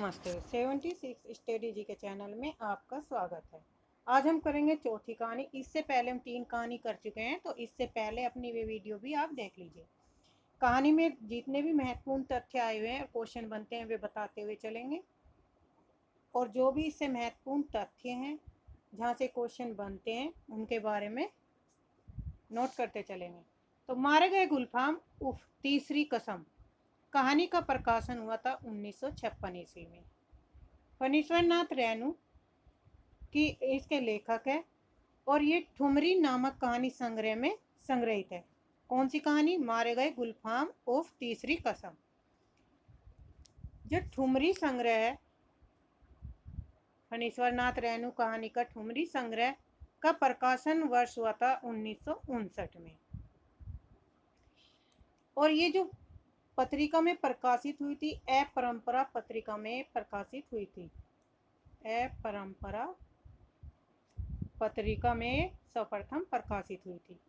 नमस्ते। 76 स्टडी जी के चैनल में आपका स्वागत है। आज हम करेंगे चौथी कहानी। इससे पहले हम 3 कहानी कर चुके हैं, तो इससे पहले अपनी वे वीडियो भी आप देख लीजिए। कहानी में जितने भी महत्वपूर्ण तथ्य आए हुए हैं और क्वेश्चन बनते हैं वे बताते हुए चलेंगे, और जो भी इससे महत्वपूर्ण तथ्य हैं जहाँ से क्वेश्चन बनते हैं उनके बारे में नोट करते चलेंगे। तो मारे गए गुलफाम उफ तीसरी कसम कहानी का प्रकाशन हुआ था 1956 ईस्वी में। फणीश्वर नाथ रेणु की इसके लेखक है और ये ठुमरी नामक कहानी संग्रह में संग्रहित है। कौन सी कहानी? मारे गए गुलफाम उफ तीसरी कसम। जो ठुमरी संग्रह है, फणीश्वर नाथ रेणु कहानी का ठुमरी संग्रह का प्रकाशन वर्ष हुआ था 1959 में। और ये जो पत्रिका में प्रकाशित हुई थी, अपरंपरा पत्रिका में प्रकाशित हुई थी। अपरंपरा पत्रिका में सर्वप्रथम प्रकाशित हुई थी।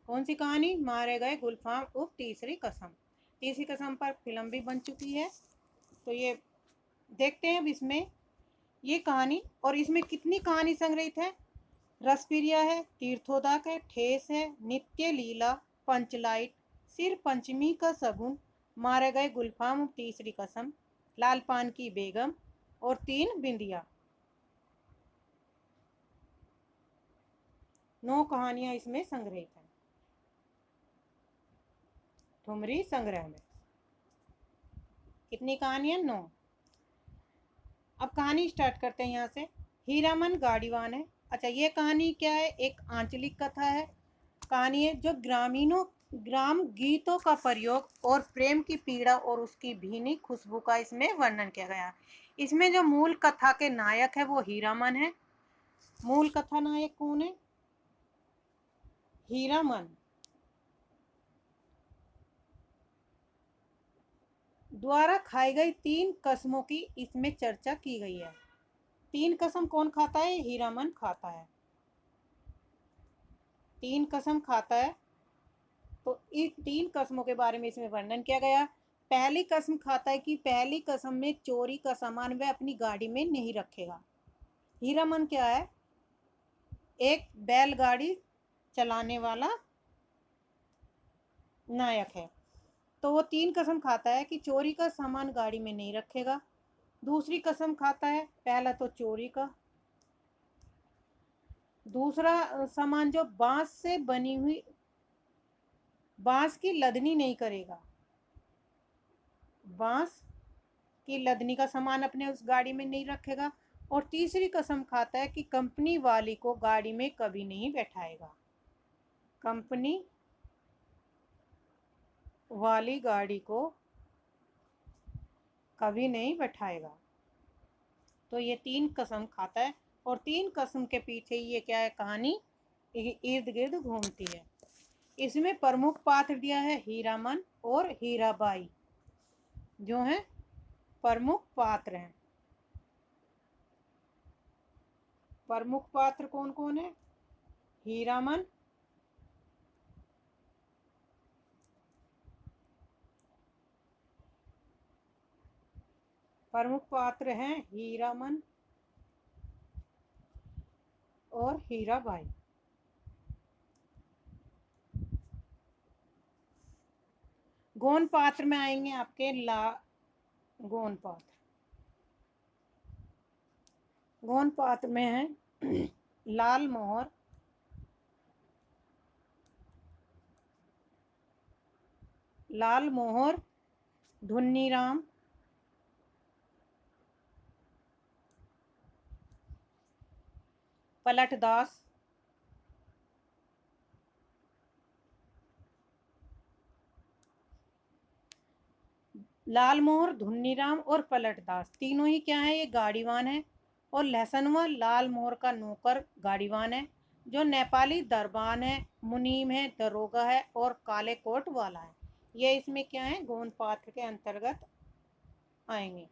कौन सी कहानी? मारे गए गुलफाम उफ तीसरी कसम। तीसरी कसम पर फिल्म भी बन चुकी है, तो ये देखते हैं अब इसमें ये कहानी। और इसमें कितनी कहानी संग्रहित है? रसप्रिया है, तीर्थोदक है, ठेस है, नित्य लीला, पंचलाइट, सिर पंचमी का सगुन, मारे गए गुलफाम तीसरी कसम, लाल पान की बेगम और 3 बिंदिया। 9 कहानियां इसमें संग्रहित हैं ठुमरी संग्रह में। कितनी कहानियां? 9। अब कहानी स्टार्ट करते हैं यहाँ से। हीरामन गाड़ीवान है। अच्छा, ये कहानी क्या है? एक आंचलिक कथा है, कहानी है जो ग्राम गीतों का प्रयोग और प्रेम की पीड़ा और उसकी भीनी खुशबू का इसमें वर्णन किया गया। इसमें जो मूल कथा के नायक है वो हीरामन है। मूल कथा नायक कौन है? हीरामन द्वारा खाई गई 3 कसमों की इसमें चर्चा की गई है। 3 कसम कौन खाता है? हीरामन खाता है। 3 कसम खाता है, तो इन 3 कसमों के बारे में इसमें वर्णन किया गया। पहली कसम खाता है कि पहली कसम में चोरी का सामान वह अपनी गाड़ी में नहीं रखेगा। हीरामन क्या है? एक बैलगाड़ी चलाने वाला नायक है। तो वो 3 कसम खाता है कि चोरी का सामान गाड़ी में नहीं रखेगा। दूसरी कसम खाता है, पहला तो चोरी का, दूसरा सामान जो बांस से बनी हुई बांस की लदनी नहीं करेगा। बांस की लदनी का सामान अपने उस गाड़ी में नहीं रखेगा। और तीसरी कसम खाता है कि कंपनी वाली को गाड़ी में कभी नहीं बैठाएगा। कंपनी वाली गाड़ी को कभी नहीं बैठाएगा। तो ये 3 कसम खाता है, और 3 कसम के पीछे ये क्या है? कहानी इर्द गिर्द घूमती है। इसमें प्रमुख पात्र दिया है हीरामन और हीराबाई, जो हैं प्रमुख पात्र हैं। प्रमुख पात्र कौन कौन है? हीरामन, प्रमुख पात्र हैं हीरामन और हीराबाई। गौण पात्र में आएंगे आपके गौण पात्र। गौण पात्र में है लाल मोहर, धुन्नीराम, पलटदास, लाल मोहर, धुन्नीराम और पलटदास तीनों ही क्या है? ये गाड़ीवान है। और लहसनवा लाल मोहर का नौकर गाड़ीवान है, जो नेपाली दरबान है, मुनीम है, दरोगा है और काले कोट वाला है। ये इसमें क्या है? गौण पात्र के अंतर्गत आएंगे।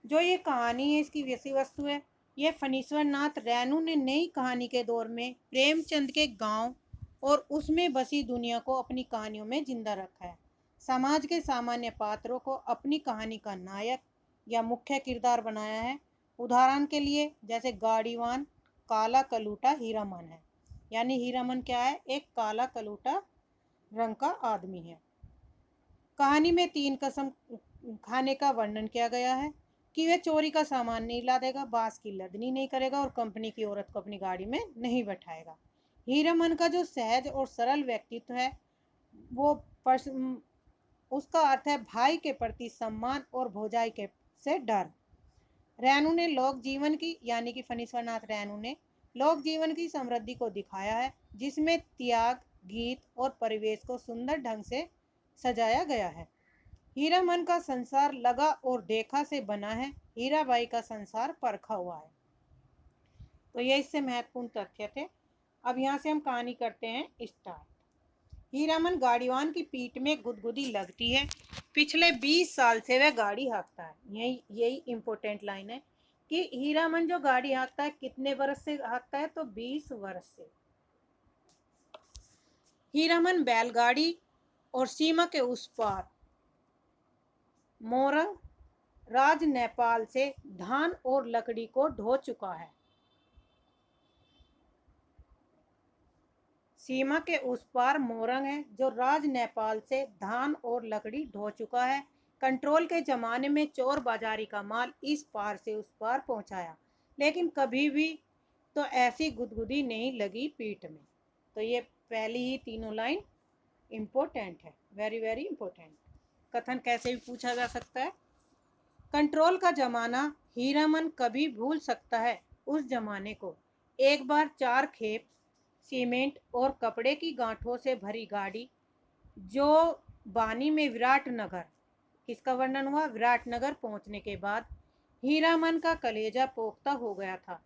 जो ये कहानी है, इसकी विषय वस्तु है, ये फणीश्वर नाथ रेणु ने नई कहानी के दौर में प्रेमचंद के गांव और उसमें बसी दुनिया को अपनी कहानियों में जिंदा रखा है। समाज के सामान्य पात्रों को अपनी कहानी का नायक या मुख्य किरदार बनाया है। उदाहरण के लिए जैसे गाड़ीवान काला कलूटा हीरामन है, यानी हीरामन क्या है, एक काला कलूटा रंग का आदमी है। कहानी में 3 कसम खाने का वर्णन किया गया है कि वह चोरी का सामान नहीं ला देगा, बांस की लदनी नहीं करेगा और कंपनी की औरत को अपनी गाड़ी में नहीं बैठाएगा। हीरामन का जो सहज और सरल व्यक्तित्व है वो उसका अर्थ है भाई के प्रति सम्मान और भौजाई के से डर। रैनू ने लोक जीवन की, यानी कि फणीश्वरनाथ रैनू ने लोक जीवन की समृद्धि को दिखाया है, जिसमें त्याग, गीत और परिवेश को सुंदर ढंग से सजाया गया है। हीरामन का संसार लगा और देखा से बना है, हीराबाई का संसार परखा हुआ है। तो ये इससे महत्वपूर्ण तथ्य थे। अब यहाँ से हम कहानी करते हैं स्टार्ट। हीरामन गाड़ीवान की पीठ में गुदगुदी लगती है। पिछले 20 साल से वह गाड़ी हाँकता है। यही यही इम्पोर्टेंट लाइन है कि हीरामन जो गाड़ी हाँकता है कितने वर्ष से हाँकता है, तो 20 वर्ष से। हीरामन बैलगाड़ी और सीमा के उस पार मोरंग राज नेपाल से धान और लकड़ी को ढो चुका है। सीमा के उस पार मोरंग है जो राज नेपाल से धान और लकड़ी ढो चुका है। कंट्रोल के जमाने में चोर बाजारी का माल इस पार से उस पार पहुंचाया, लेकिन कभी भी तो ऐसी गुदगुदी नहीं लगी पीठ में। तो ये पहली ही तीनों लाइन इम्पोर्टेंट है, वेरी वेरी इम्पोर्टेंट। कथन कैसे भी पूछा जा सकता है। कंट्रोल का जमाना हीरामन कभी भूल सकता है उस जमाने को। एक बार 4 खेप सीमेंट और कपड़े की गांठों से भरी गाड़ी जो बानी में विराटनगर, किसका वर्णन हुआ, विराटनगर पहुंचने के बाद हीरामन का कलेजा पोख्ता हो गया था।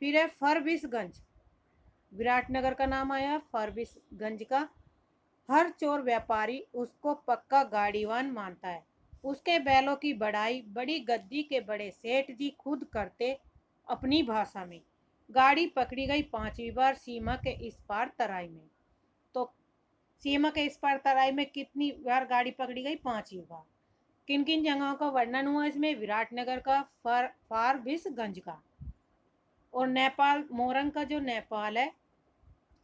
फिर है फरबिसगंज, विराटनगर का नाम आया फरबिसगंज का। हर चोर व्यापारी उसको पक्का गाड़ीवान मानता है। उसके बैलों की बढ़ाई बड़ी गद्दी के बड़े सेठ जी खुद करते। अपनी भाषा में गाड़ी पकड़ी गई 5वीं बार सीमा के इस पार तराई में। तो सीमा के इस पार तराई में कितनी बार गाड़ी पकड़ी गई, 5वीं बार। किन किन जगहों का वर्णन हुआ इसमें, विराटनगर का, फरबिसगंज का, और नेपाल मोरंग का जो नेपाल है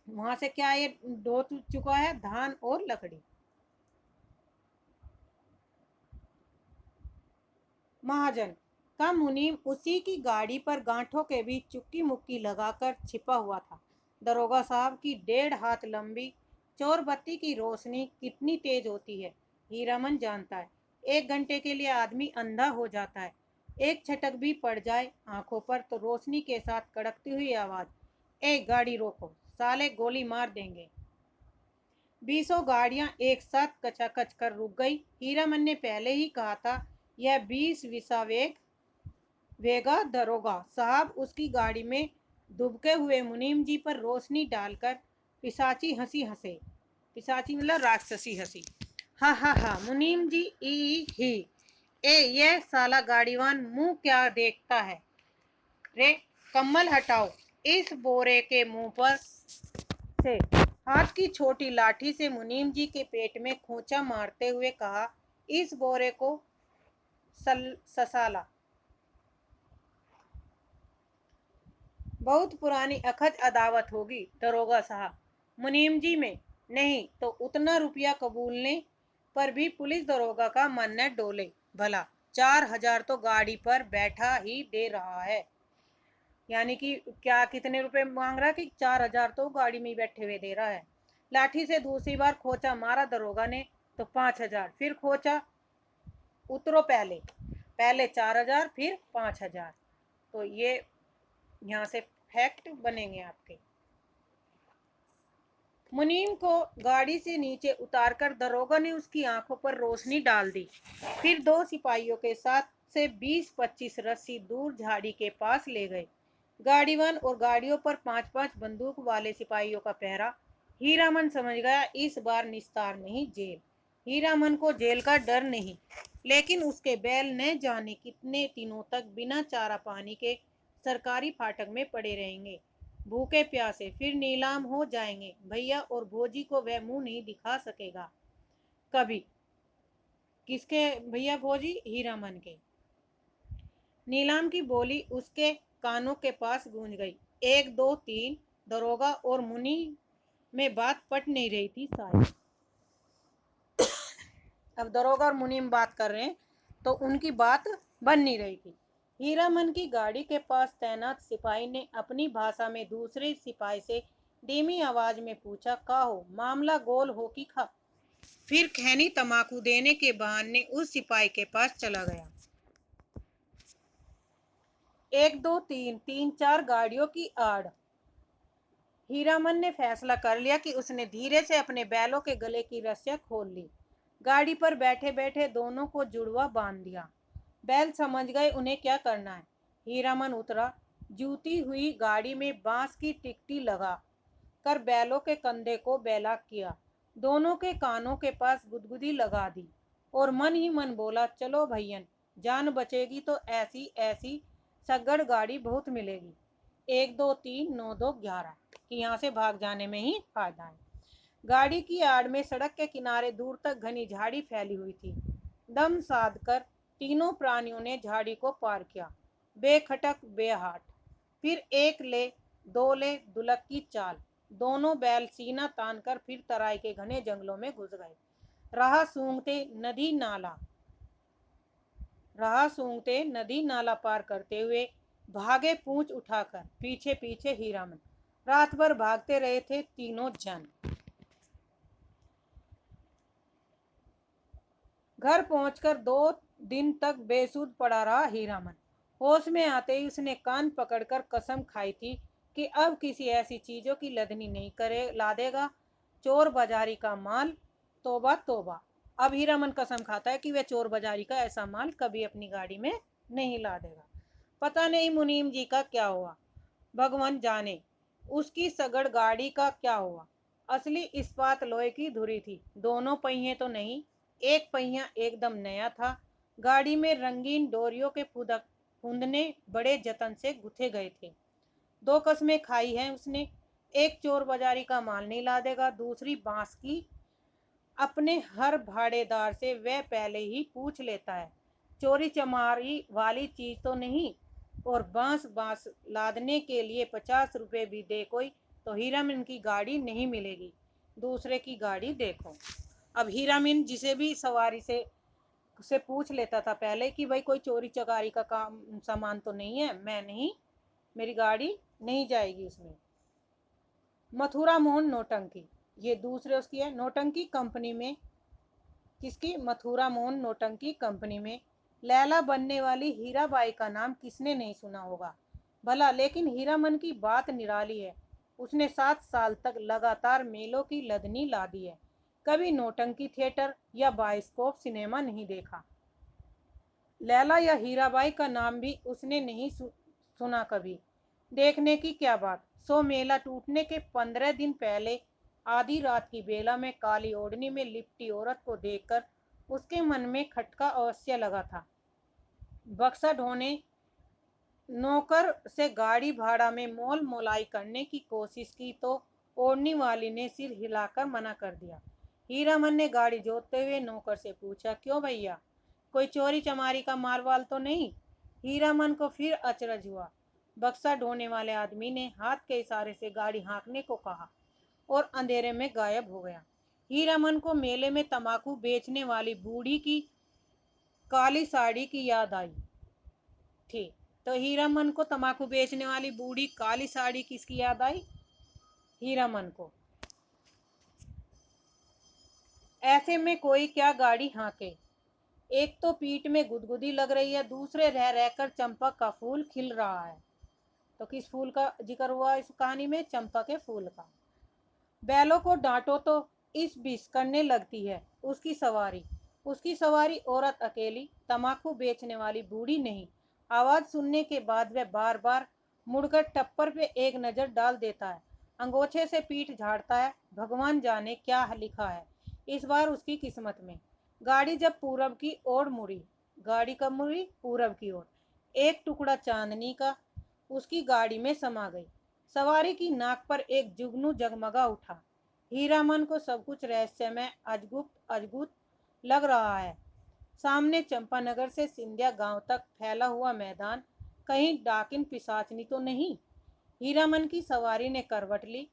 वहां से क्या ये ढो चुका है, धान और लकड़ी। महाजन का मुनीम उसी की गाड़ी पर गांठों के बीच चुक्की मुक्की लगाकर छिपा हुआ था। दरोगा साहब की 1.5 हाथ लंबी चोर बत्ती की रोशनी कितनी तेज होती है हीरामन जानता है। 1 घंटे के लिए आदमी अंधा हो जाता है। एक छटक भी पड़ जाए आंखों पर तो रोशनी के साथ कड़कती हुई आवाज, ए गाड़ी रोको, साले गोली मार देंगे। 20 गाड़ियां एक साथ कचाकच कर रुक गई। हीरामन ने पहले ही कहा था यह 20 विसावेग वेगा। दरोगा साहब उसकी गाड़ी में दुबके हुए मुनीम जी पर रोशनी डालकर पिशाची हंसी हंसे। पिशाची मतलब राक्षसी हंसी। हा हा हा, मुनीम जी ई ही, ए ये साला गाड़ीवान मुंह क्या देखता है रे, कम्बल हटाओ। इस बोरे के मुंह पर से हाथ की छोटी लाठी से मुनीम जी के पेट में खोंचा मारते हुए कहा, इस बोरे को ससाला। बहुत पुरानी अखज अदावत होगी दरोगा साहब, मुनीम जी में। नहीं तो उतना रुपया कबूलने पर भी पुलिस दरोगा का मन न डोले भला। 4,000 तो गाड़ी पर बैठा ही दे रहा है। यानी कि क्या कितने रुपए मांग रहा है कि 4,000 तो गाड़ी में ही बैठे हुए दे रहा है। लाठी से दूसरी बार खोचा मारा दरोगा ने तो 5,000, फिर खोचा, उतरो पहले, पहले 4,000 फिर 5,000। तो ये यहाँ से फैक्ट बनेंगे आपके। मुनीम को गाड़ी से नीचे उतारकर दरोगा ने उसकी आंखों पर रोशनी डाल दी। फिर 2 सिपाहियों के साथ से 20-25 रस्सी दूर झाड़ी के पास ले गए। गाड़ीवान और गाड़ियों पर 5-5 बंदूक वाले सिपाहियों का पहरा। हीरामन समझ गया इस बार निस्तार नहीं, जेल। हीरामन को जेल का डर नहीं, लेकिन उसके बैल न जाने कितने दिनों तक बिना चारा पानी के सरकारी फाटक में पड़े रहेंगे, भूखे प्यासे, फिर नीलाम हो जाएंगे। भैया और भोजी को वह मुंह नहीं दिखा सकेगा कभी। किसके भैया भोजी? हीरामन के। नीलाम की बोली उसके कानों के पास गूंज गई। एक दो तीन, दरोगा और मुनि में बात पट नहीं रही थी शायद। अब दरोगा और मुनीम बात कर रहे हैं तो उनकी बात बन नहीं रही थी। हीरामन की गाड़ी के पास तैनात सिपाही ने अपनी भाषा में दूसरे सिपाही से धीमी आवाज में पूछा, का हो, मामला गोल हो कि खा? फिर खैनी तमाकू देने के बहाने उस सिपाही के पास चला गया। एक दो तीन, तीन चार गाड़ियों की आड़ हीरामन ने फैसला कर लिया कि उसने धीरे से अपने बैलों के गले की रस्सियां खोल ली। गाड़ी पर बैठे बैठे दोनों को जुड़वा बांध दिया। बैल समझ गए उन्हें क्या करना है। हीरामन उतरा, जूती हुई गाड़ी में बांस की टिकटी लगा कर बैलों के कंधे को बेला किया, दोनों के कानों के पास गुदगुदी लगा दी और मन ही मन बोला, चलो भैयन, जान बचेगी तो ऐसी ऐसी सगड़ गाड़ी बहुत मिलेगी। एक दो तीन, नौ दो 11 कि यहाँ से भाग जाने में ही फायदा है। गाड़ी की आड़ में सड़क के किनारे दूर तक घनी झाड़ी फैली हुई थी। दम साध कर तीनों प्राणियों ने झाड़ी को पार किया, बेखटक बेहाट। फिर एक ले दो ले दुलक की चाल, दोनों बैल सीना तान कर फिर तराई के घने जंगलों में घुस गए। राह सूंघते नदी नाला पार करते हुए भागे पूंछ उठाकर पीछे पीछे हीरामन। रात भर भागते रहे थे तीनों जन। घर पहुंचकर 2 दिन तक बेसुध पड़ा रहा हीरामन। होश में आते ही उसने कान पकड़कर कसम खाई थी कि अब किसी ऐसी चीजों की लदनी नहीं करे ला देगा, चोर बाजारी का माल। तोबा तोबा। अब हीरामन कसम खाता है कि वह चोर बाजारी का ऐसा माल कभी अपनी गाड़ी में नहीं ला देगा। पता नहीं मुनीम जी का क्या हुआ, भगवान जाने उसकी सगड़ गाड़ी का क्या हुआ। असली इस्पात लोहे की धुरी थी, दोनों पहिए तो नहीं, एक पहिया एकदम नया था। गाड़ी में रंगीन डोरियों के फुंदने बड़े जतन से गुथे गए थे। 2 कस्में खाई हैं उसने, एक चोर बाजारी का माल नहीं ला देगा, दूसरी बांस की अपने हर भाड़ेदार से वह पहले ही पूछ लेता है, चोरी चमारी वाली चीज तो नहीं, और बांस बांस लादने के लिए 50 रुपए भी दे कोई तो हीरामन की गाड़ी नहीं मिलेगी, दूसरे की गाड़ी देखो। अब हीरामन जिसे भी सवारी से पूछ लेता था पहले कि भाई कोई चोरी चकारी का काम सामान तो नहीं है, मैं नहीं, मेरी गाड़ी नहीं जाएगी इसमें। मथुरा मोहन नौटंकी, ये दूसरे उसकी है नौटंकी कंपनी में। किसकी? मथुरा मोहन नौटंकी कंपनी में लैला बनने वाली हीराबाई का नाम किसने नहीं सुना होगा भला। लेकिन हीरामन की बात निराली है। उसने 7 साल तक लगातार मेलों की लदनी ला दी है, कभी नौटंकी थिएटर या बायोस्कोप सिनेमा नहीं देखा। लैला या हीराबाई का नाम भी उसने नहीं सुना कभी। देखने की क्या बात, सो मेला टूटने के 15 दिन पहले आधी रात की बेला में काली ओढ़नी में लिपटी औरत को देखकर उसके मन में खटका अवश्य लगा था। बक्सा ढोने नौकर से गाड़ी भाड़ा में मोल मोलाई करने की कोशिश की तो ओढ़नी वाली ने सिर हिलाकर मना कर दिया। हीरामन ने गाड़ी जोतते हुए नौकर से पूछा, क्यों भैया, कोई चोरी चमारी का मालवाल तो नहीं? हीरामन को फिर अचरज हुआ। बक्सा ढोने वाले आदमी ने हाथ के इशारे से गाड़ी हाँकने को कहा और अंधेरे में गायब हो गया। हीरामन को मेले में तंबाकू बेचने वाली बूढ़ी की काली साड़ी की याद आई थी। तो हीरामन को तंबाकू बेचने वाली बूढ़ी काली साड़ी किसकी याद आई? हीरामन को। ऐसे में कोई क्या गाड़ी हाँके, एक तो पीठ में गुदगुदी लग रही है, दूसरे रह रहकर चंपक का फूल खिल रहा है। तो किस फूल का जिक्र हुआ इस कहानी में? चंपा के फूल का। बैलों को डांटो तो इस बीस करने लगती है उसकी सवारी औरत अकेली, तंबाकू बेचने वाली बूढ़ी नहीं। आवाज सुनने के बाद वह बार बार मुड़कर टप्पर पे एक नजर डाल देता है, अंगोछे से पीठ झाड़ता है। भगवान जाने क्या लिखा है इस बार उसकी किस्मत में। गाड़ी जब पूरब की ओर मुड़ी, गाड़ी कब मुड़ी? पूरब की ओर। एक टुकड़ा चांदनी का उसकी गाड़ी में समा गई। सवारी की नाक पर एक जुगनू जगमगा उठा। हीरामन को सब कुछ रहस्यमय अजगुप्त अजगुत लग रहा है। सामने चंपानगर से सिंधिया गांव तक फैला हुआ मैदान, कहीं डाकिन पिशाचनी तो नहीं। हीरामन की सवारी ने करवट ली।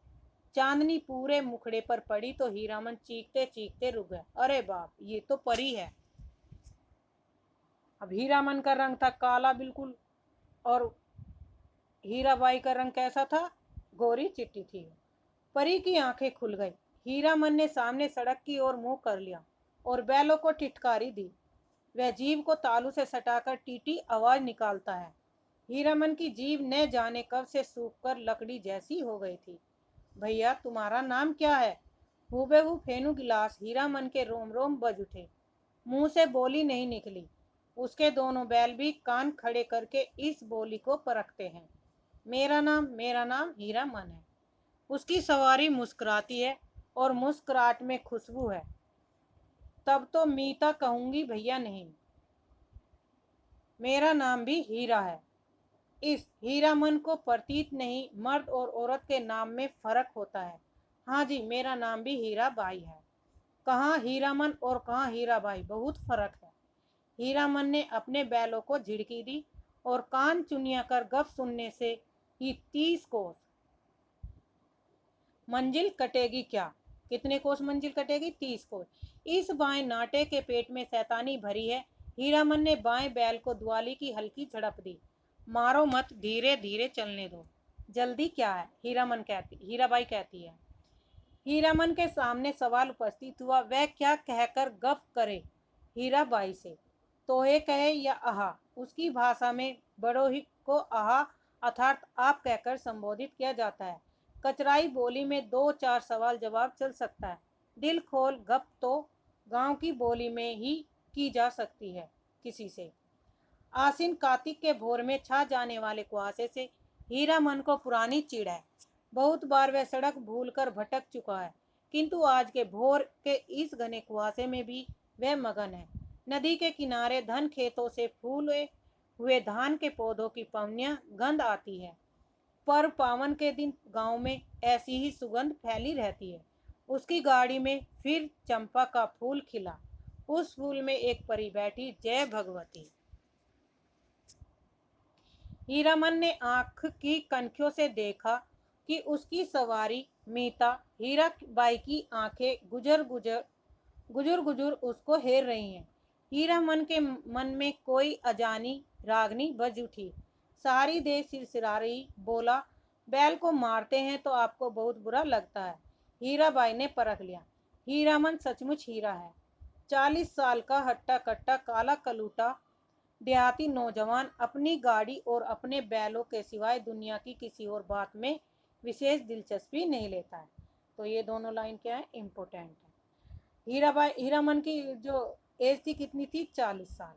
चांदनी पूरे मुखड़े पर पड़ी तो हीरामन चीखते चीखते रुक गया। अरे बाप, ये तो परी है। अब हीरामन का रंग था काला बिल्कुल, और हीराबाई का रंग कैसा था? गोरी चिट्टी थी। परी की आंखें खुल गई। हीरामन ने सामने सड़क की ओर मुंह कर लिया और बैलों को टिटकारी दी। वह जीभ को तालू से सटाकर टीटी आवाज निकालता है। हीरामन की जीभ न जाने कब से सूखकर लकड़ी जैसी हो गई थी। भैया, तुम्हारा नाम क्या है? हूबहू फेनू गिलास हीरामन के रोम रोम बज उठे। मुंह से बोली नहीं निकली। उसके दोनों बैल भी कान खड़े करके इस बोली को परखते हैं। मेरा नाम हीरामन है। उसकी सवारी मुस्कुराती है और मुस्कुराहट में खुशबू है। तब तो मीता कहूंगी भैया नहीं, मेरा नाम भी हीरा है। इस हीरामन को प्रतीत नहीं, मर्द और औरत के नाम में फर्क होता है। हाँ जी, मेरा नाम भी हीराबाई है। कहाँ हीरामन और कहाँ हीराबाई, बहुत फर्क है। हीरामन ने अपने बैलों को झिड़की दी और कान चुनिया कर गप सुनने से ही 30 कोस मंजिल कटेगी क्या? कितने कोस मंजिल कटेगी? 30 कोस। इस बाएं नाटे के पेट में शैतानी भरी है। हीरामन ने बाएं बैल को द्वाली की हल्की झड़प दी। मारो मत, धीरे धीरे चलने दो। जल्दी क्या है? हीराबाई कहती है। हीरामन के सामने सवाल उपस्थित हुआ, वह क्या कहकर गप करे हीराबाई से? तोहे कहे या आहा? उसकी भाषा में बड़ोही को आहा अर्थात आप कहकर संबोधित किया जाता है। कचराई बोली में 2-4 सवाल जवाब चल सकता है। दिल खोल गप तो गांव की बोली में ही की जा सकती है किसी से। आसिन कार्तिक के भोर में छा जाने वाले कुहासे से हीरामन को पुरानी चिढ़ है। बहुत बार वह सड़क भूलकर भटक चुका है, किंतु आज के भोर के इस घने कुहासे में भी वह मगन है। नदी के किनारे धन खेतों से फूले हुए धान के पौधों की पवनियां गंध आती है। पर्व पावन के दिन गांव में ऐसी ही सुगंध फैली रहती है। उसकी गाड़ी में फिर चंपा का फूल खिला। उस फूल में एक परी बैठी, जय भगवती। हीरामन ने आंख की कनखियों से देखा कि उसकी सवारी मीता हीराबाई की आंखें गुजर गुजर गुजर गुजर उसको हेर रही हैं। हीरामन के मन में कोई अजानी रागनी बज उठी। सारी देह सिरसिरा रही। बोला, बैल को मारते हैं तो आपको बहुत बुरा लगता है। हीराबाई ने परख लिया। हीरामन सचमुच हीरा है। 40 साल का हट्टा कट्टा काला कलूटा देहाती नौजवान अपनी गाड़ी और अपने बैलों के सिवाय दुनिया की किसी और बात में विशेष दिलचस्पी नहीं लेता है। तो ये दोनों लाइन क्या है, इम्पोर्टेंट है। हीरामन की जो एज थी कितनी थी? 40 साल।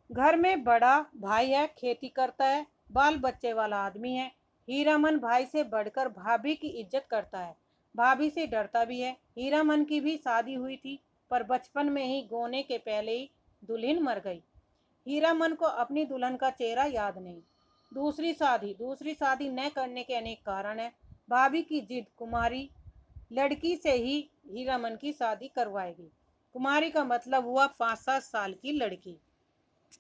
घर में बड़ा भाई है, खेती करता है, बाल बच्चे वाला आदमी है। हीरामन भाई से बढ़कर भाभी की इज्जत करता है, भाभी से डरता भी है। हीरामन की भी शादी हुई थी, पर बचपन में ही गोने के पहले ही दुल्हन मर गई। हीरामन को अपनी दुल्हन का चेहरा याद नहीं। दूसरी शादी न करने के अनेक कारण है। भाभी की जिद, कुमारी लड़की से ही हीरामन की शादी करवाएगी। कुमारी का मतलब हुआ 5-7 साल की लड़की।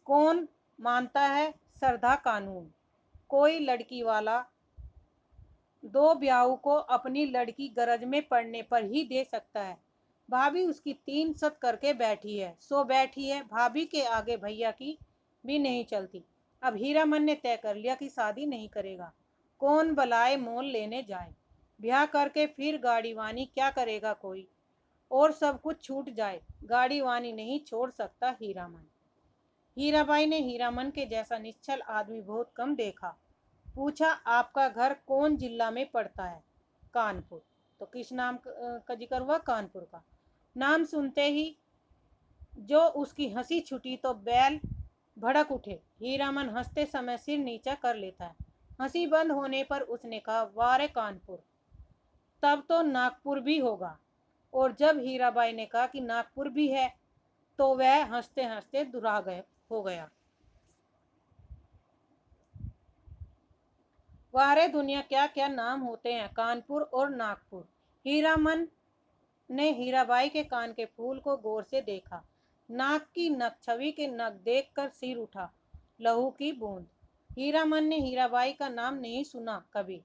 कौन मानता है श्रद्धा कानून? कोई लड़की वाला दो ब्याह को अपनी लड़की गरज में पड़ने पर ही दे सकता है। भाभी उसकी 3 शत करके बैठी है, सो बैठी है। भाभी के आगे भैया की भी नहीं चलती। अब हीरामन ने तय कर लिया कि शादी नहीं करेगा। कौन बलाए मोल लेने जाए? ब्याह करके फिर गाड़ी वानी क्या करेगा कोई? और सब कुछ छूट जाए, गाड़ी वानी नहीं छोड़ सकता हीरामन। हीराबाई ने हीरामन के जैसा निश्चल आदमी बहुत कम देखा। पूछा, आपका घर कौन जिला में पड़ता है? कानपुर। तो किस नाम का जिक्र हुआ? कानपुर का। नाम सुनते ही जो उसकी हंसी छुटी तो बैल भड़क उठे। हीरामन हंसते समय सिर नीचा कर लेता है। हंसी बंद होने पर उसने कहा, वारे कानपुर, तब तो नागपुर भी होगा। और जब हीराबाई ने कहा कि नागपुर भी है, तो वह हंसते हंसते दुरा गए हो गया। वारे दुनिया, क्या क्या नाम होते हैं, कानपुर और नागपुर। हीरामन ने हीराबाई के कान के फूल को गौर से देखा। नाक की नक छवि के नक देखकर सिर उठा। लहू की बूंद। हीरामन ने हीराबाई का नाम नहीं सुना कभी।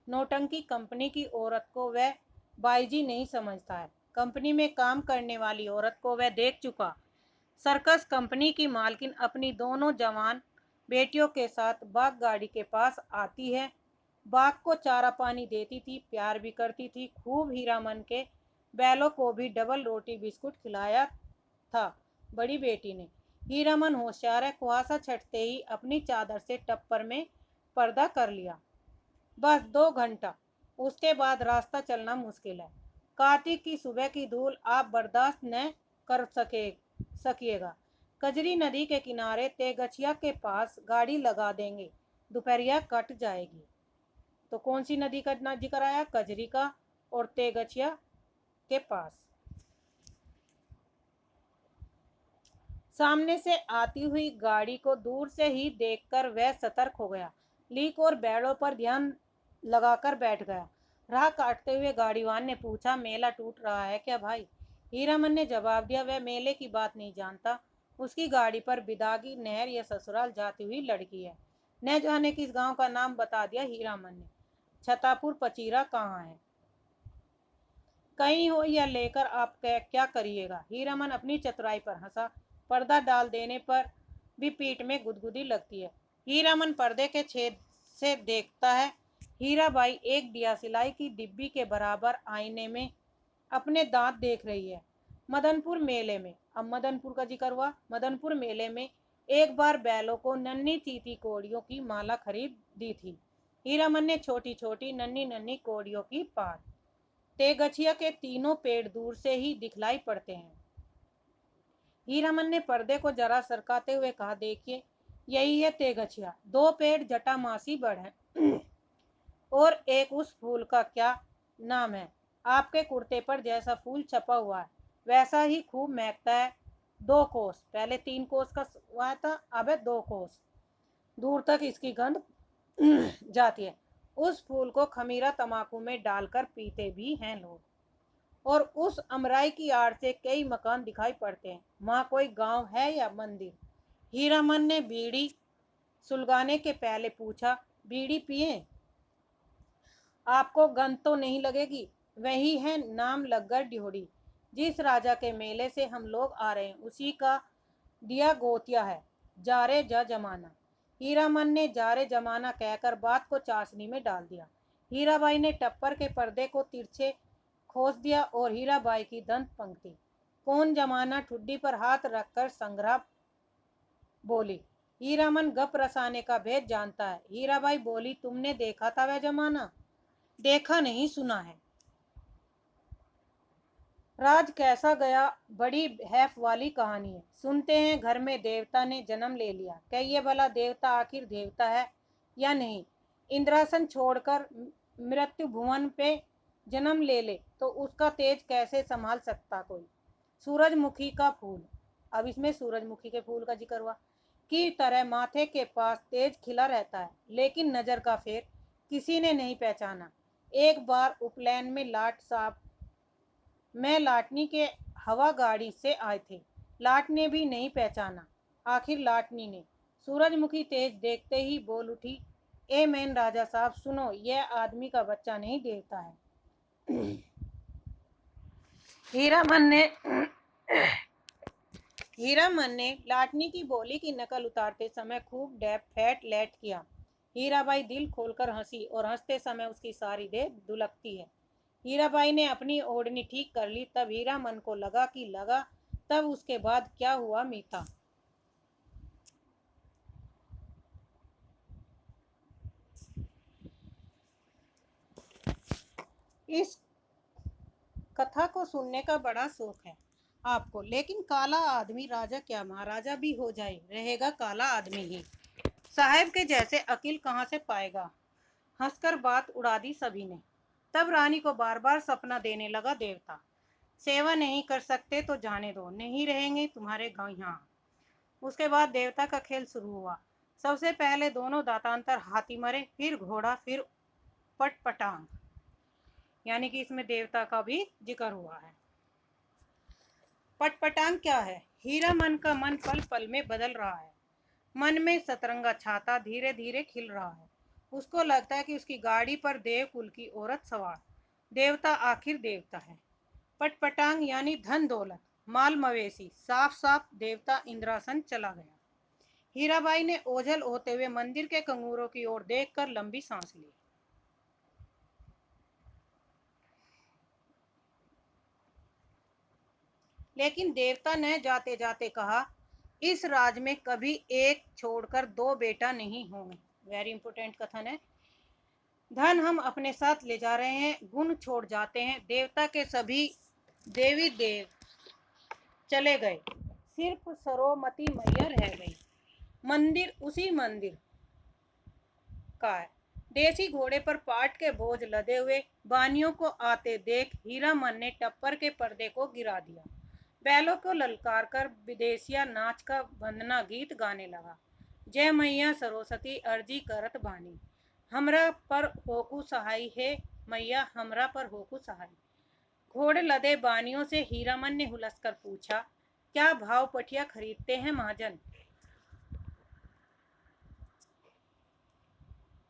नौटंकी कंपनी की औरत को वह बाईजी नहीं समझता है। कंपनी में काम करने वाली औरत को वह देख चुका। सर्कस कंपनी की मालकिन अपनी दोनों जवान बेटियों के साथ बाग गाड़ी के पास आती है। बाघ को चारा पानी देती थी, प्यार भी करती थी खूब। हीरामन के बैलों को भी डबल रोटी बिस्कुट खिलाया था बड़ी बेटी ने। हीरामन होशियार है, कुहासा छटते ही अपनी चादर से टप्पर में पर्दा कर लिया। बस 2 घंटा, उसके बाद रास्ता चलना मुश्किल है। कार्तिक की सुबह की धूल आप बर्दाश्त न कर सकिएगा। कजरी नदी के किनारे तेगछिया के पास गाड़ी लगा देंगे, दोपहरिया कट जाएगी। तो कौन सी नदी का जिक्र आया? कजरी का और तेगछिया के पास। सामने से आती हुई गाड़ी को दूर से ही देखकर वह सतर्क हो गया। लीक और बैलों पर ध्यान लगाकर बैठ गया। राह काटते हुए गाड़ीवान ने पूछा, मेला टूट रहा है क्या भाई? हीरामन ने जवाब दिया, वह मेले की बात नहीं जानता। उसकी गाड़ी पर बिदागी नहर या ससुराल जाती हुई लड़की है। न जाने किस गांव का नाम बता दिया हीरामन ने। छतापुर पचीरा कहाँ है? कहीं हो या लेकर आप क्या करिएगा? हीरामन अपनी चतुराई पर हंसा। पर्दा डाल देने पर भी पीठ में गुदगुदी लगती है। हीरामन पर्दे के छेद से देखता है। हीराबाई एक दिया सिलाई की डिब्बी के बराबर आईने में अपने दांत देख रही है। मदनपुर मेले में, अब मदनपुर का जिक्र हुआ, मदनपुर मेले में एक बार बैलों को नन्ही चीती कोड़ियों की माला खरीद दी थी। हीरामन ने छोटी छोटी नन्ही नन्ही कोड़ियों की पात। तेगछिया के तीनों पेड़ दूर से ही दिखलाई पड़ते हैं। हीरामन ने पर्दे को जरा सरकाते हुए कहा, देखिए यही है तेगछिया। 2 पेड़ जटामासी बढ़ है और एक उस फूल का क्या नाम है? आपके कुर्ते पर जैसा फूल छपा हुआ है वैसा ही खूब महकता है। 2 कोस, पहले 3 कोस का हुआ था, अब है 2 कोस दूर तक इसकी गंध जाती है। उस फूल को खमीरा तमाकू में डालकर पीते भी हैं लोग। और उस अमराई की आड़ से कई मकान दिखाई पड़ते हैं। वहाँ कोई गांव है या मंदिर? हीरामन ने बीड़ी सुलगाने के पहले पूछा, बीड़ी पिए? आपको गंध तो नहीं लगेगी? वही है, नाम लगकर ड्योढ़ी। जिस राजा के मेले से हम लोग आ रहे हैं उसी का दिया गोतिया है, जारे जा जमाना। हीरामन ने जारे जमाना कहकर बात को चाशनी में डाल दिया। हीराबाई ने टप्पर के पर्दे को तिरछे खोस दिया और हीराबाई की दंत पंक्ति। कौन जमाना? ठुड्डी पर हाथ रखकर संग्रह बोली। हीरामन गप रसाने का भेद जानता है। हीराबाई बोली, तुमने देखा था वह जमाना? देखा नहीं, सुना है। राज कैसा गया? बड़ी हैफ वाली कहानी है। सुनते हैं घर में देवता ने जन्म ले लिया। कहिए भला, देवता आखिर देवता है या नहीं? इंद्रासन छोड़कर मृत्यु भुवन पे जन्म ले ले तो उसका तेज कैसे संभाल सकता कोई? सूरजमुखी का फूल, अब इसमें सूरजमुखी के फूल का जिक्र हुआ, की तरह माथे के पास तेज खिला रहता है, लेकिन नजर का फेर किसी ने नहीं पहचाना। एक बार उपलैन में लाट साहब मैं लाटनी के हवा गाड़ी से आए थे। लाट ने भी नहीं पहचाना। आखिर लाटनी ने सूरजमुखी तेज देखते ही बोल उठी, ए मैन राजा साहब सुनो, यह आदमी का बच्चा नहीं देता है। हीरामन ने लाटनी की बोली की नकल उतारते समय खूब डैप फैट लैट किया। हीराबाई दिल खोलकर हंसी और हंसते समय उसकी सारी देह दुलकती है। हीराबाई ने अपनी ओढ़नी ठीक कर ली। तब हीरामन को लगा तब उसके बाद क्या हुआ मीता? इस कथा को सुनने का बड़ा शौक है आपको, लेकिन काला आदमी राजा क्या महाराजा भी हो जाए, रहेगा काला आदमी ही। साहेब के जैसे अकील कहाँ से पाएगा? हंसकर बात उड़ा दी सभी ने। तब रानी को बार बार सपना देने लगा देवता। सेवा नहीं कर सकते तो जाने दो, नहीं रहेंगे तुम्हारे गांव यहाँ। उसके बाद देवता का खेल शुरू हुआ। सबसे पहले दोनों दातांतर हाथी मरे, फिर घोड़ा, फिर पटपटांग, यानी कि इसमें देवता का भी जिक्र हुआ है। पटपटांग क्या है? हीरा मन का मन पल पल में बदल रहा है। मन में सतरंगा छाता धीरे धीरे खिल रहा है। उसको लगता है कि उसकी गाड़ी पर देव कुल की औरत सवार। देवता आखिर देवता है। पटपटांग यानी धन दौलत, माल मवेशी, साफ साफ देवता इंद्रासन चला गया। हीराबाई ने ओझल होते हुए मंदिर के कंगूरों की ओर देखकर लंबी सांस ली। लेकिन देवता ने जाते जाते कहा, इस राज में कभी एक छोड़कर दो बेटा नहीं होंगे। वेरी इंपोर्टेंट कथन है। धन हम अपने साथ ले जा रहे हैं, गुण छोड़ जाते हैं। देवता के सभी देवी देव चले गए, सिर्फ सरोमती मैया रह गई। मंदिर उसी मंदिर का है। देसी घोड़े पर पाट के बोझ लदे हुए बानियों को आते देख हीरा मन ने टप्पर के पर्दे को गिरा दिया। बैलों को ललकार कर विदेशिया नाच का वंदना गीत गाने लगा। जय मैया सरस्वती अर्जी करत बानी, हमरा पर होकू सहाय है मैया, हमरा पर होकू सहाय। घोड़े लदे बानियों से हीरामन ने हुलस कर पूछा, क्या भाव पटिया खरीदते हैं महाजन?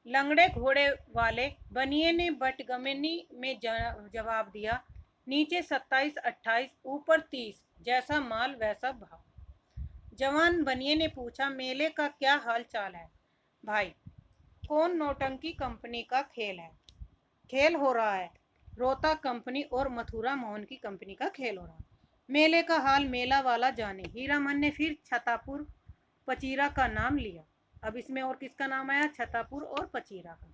लंगड़े घोड़े वाले बनिए ने बटगमनी में जवाब दिया, नीचे 27-28, ऊपर 30, जैसा माल वैसा भाव। जवान बनिए ने पूछा, मेले का क्या हाल चाल है भाई? कौन नौटंकी कंपनी का खेल है? खेल हो रहा है। रोहता कंपनी और मथुरा मोहन की कंपनी का खेल हो रहा है। मेले का हाल मेला वाला जाने। हीरामन ने फिर छतापुर पचीरा का नाम लिया। अब इसमें और किसका नाम आया? छतापुर और पचीरा का।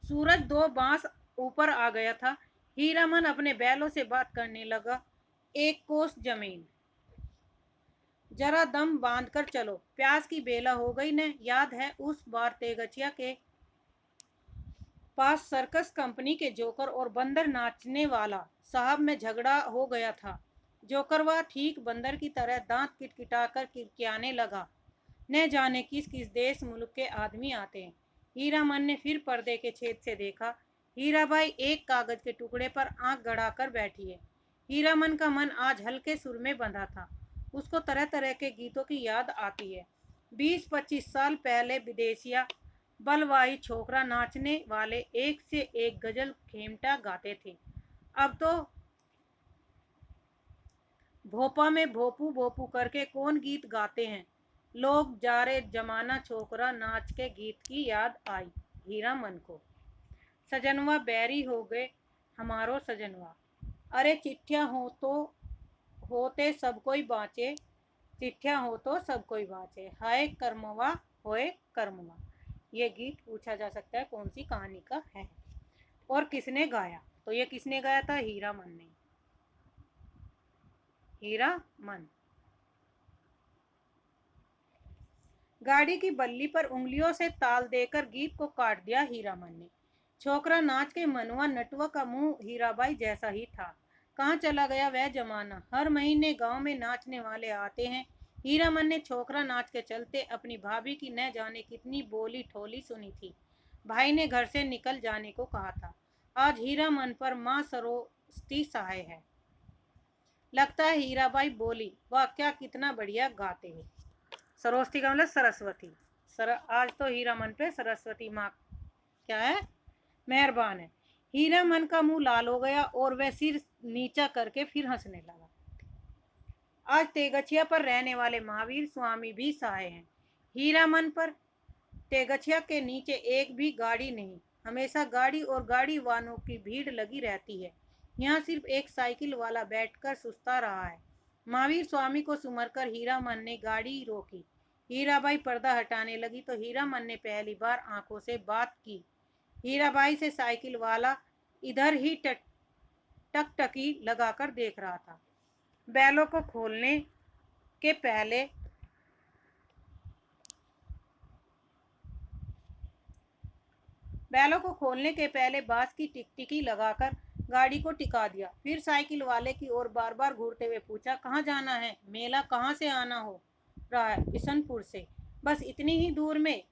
सूरज 2 बांस ऊपर आ गया था। हीरामन अपने बैलों से बात करने लगा, 1 कोस जमीन, जरा दम बांध कर चलो, प्यास की बेला हो गई ने। याद है उस बार तेगचिया के पास सर्कस कंपनी के जोकर और बंदर नाचने वाला साहब में झगड़ा हो गया था। जोकरवा ठीक बंदर की तरह दांत किटकिटाकर किरकियाने लगा। न जाने किस किस देश मुल्क के आदमी आते हैं। हीरामन ने फिर पर्दे के छेद से देखा। हीराबाई एक कागज के टुकड़े पर आंख गड़ाकर बैठी है। हीरामन का मन आज हल्के सुर में बंधा था। उसको तरह तरह के गीतों की याद आती है। 20-25 साल पहले विदेशिया बलवाई छोकरा नाचने वाले एक से एक गजल खेमटा गाते थे। अब तो भोपा में भोपू भोपू करके कौन गीत गाते हैं लोग। जारे जमाना छोकरा नाच के गीत की याद आई हीरामन को। सजनवा बैरी हो गए हमारो सजनवा, अरे चिट्ठिया हो तो होते सब कोई बाँचे, चिट्ठिया हो तो सब कोई बाँचे, हाय कर्मवा होए कर्मवा। ये गीत पूछा जा सकता है कौन सी कहानी का है और किसने गाया? तो ये किसने गाया था? हीरामन ने। हीरामन। गाड़ी की बल्ली पर उंगलियों से ताल देकर गीत को काट दिया हीरामन ने। छोकरा नाच के मनवा नटुआ का मुंह हीराबाई जैसा ही था। कहाँ चला गया वह जमाना? हर महीने गांव में नाचने वाले आते हैं। हीरामन ने छोकरा नाच के चलते अपनी भाभी की न जाने कितनी बोली ठोली सुनी थी। भाई ने घर से निकल जाने को कहा था। आज हीरामन पर माँ सरस्वती सहाय है। लगता है हीराबाई बोली, वाह क्या कितना बढ़िया गाते हो। सरस्वती का मतलब सरस्वती। आज तो हीरामन पे सरस्वती माँ क्या है? मेहरबान है। हीरामन का मुंह लाल हो गया और वह सिर नीचा करके फिर हंसने लगा। आज तेगचिया पर रहने वाले महावीर स्वामी भी सहाय हैं। हीरामन पर तेगचिया के नीचे एक भी गाड़ी नहीं। हमेशा गाड़ी और गाड़ी वालों की भीड़ लगी रहती है। यहाँ सिर्फ एक साइकिल वाला बैठकर सुस्ता रहा है। महावीर स्वामी को सुमरकर हीरामन ने गाड़ी रोकी। हीराबाई पर्दा हटाने लगी तो हीरामन ने पहली बार आंखों से बात की। हीराबाई से साइकिल वाला इधर ही टकटकी लगाकर देख रहा था। बैलों को खोलने के पहले बांस की टिकटिकी लगाकर गाड़ी को टिका दिया। फिर साइकिल वाले की ओर बार बार घूरते हुए पूछा, कहाँ जाना है? मेला कहाँ से आना हो रहा है? बिशनपुर से। बस इतनी ही दूर में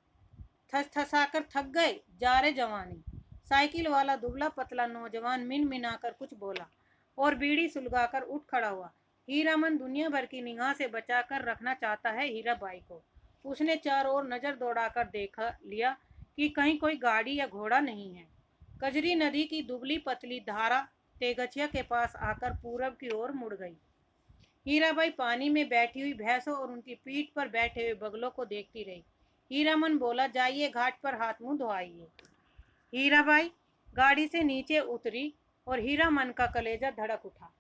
थसाकर थक गए? जा रे जवानी। साइकिल वाला दुबला पतला नौजवान मिन मिनाकर कुछ बोला और बीड़ी सुलगाकर उठ खड़ा हुआ। हीरामन दुनिया भर की निगाह से बचाकर रखना चाहता है हीराबाई को। उसने चारों ओर नजर दौड़ाकर देख लिया कि कहीं कोई गाड़ी या घोड़ा नहीं है। कजरी नदी की दुबली पतली धारा तेगछिया के पास आकर पूरब की ओर मुड़ गई। हीराबाई पानी में बैठी हुई भैंसों और उनकी पीठ पर बैठे हुए बगलों को देखती रही। हीरामन बोला, जाइए घाट पर हाथ मुंह धोआइए। हीराबाई गाड़ी से नीचे उतरी और हीरामन का कलेजा धड़क उठा।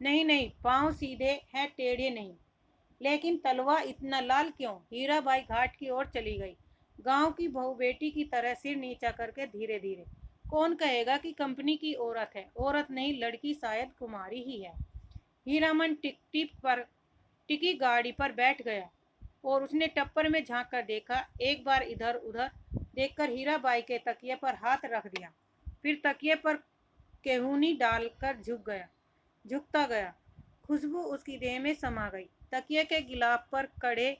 नहीं नहीं, पांव सीधे हैं, टेढ़े नहीं। लेकिन तलवा इतना लाल क्यों? हीराबाई घाट की ओर चली गई, गांव की बहू बेटी की तरह सिर नीचा करके धीरे धीरे। कौन कहेगा कि कंपनी की औरत है? औरत नहीं, लड़की, शायद कुमारी ही है। हीरामन टिकी गाड़ी पर बैठ गया और उसने टप्पर में झांक कर देखा। एक बार इधर उधर देखकर हीराबाई के तकिए पर हाथ रख दिया, फिर तकिए पर केहूनी डालकर झुकता गया। खुशबू उसकी देह में समा गई। तकिए के गिलाफ पर कड़े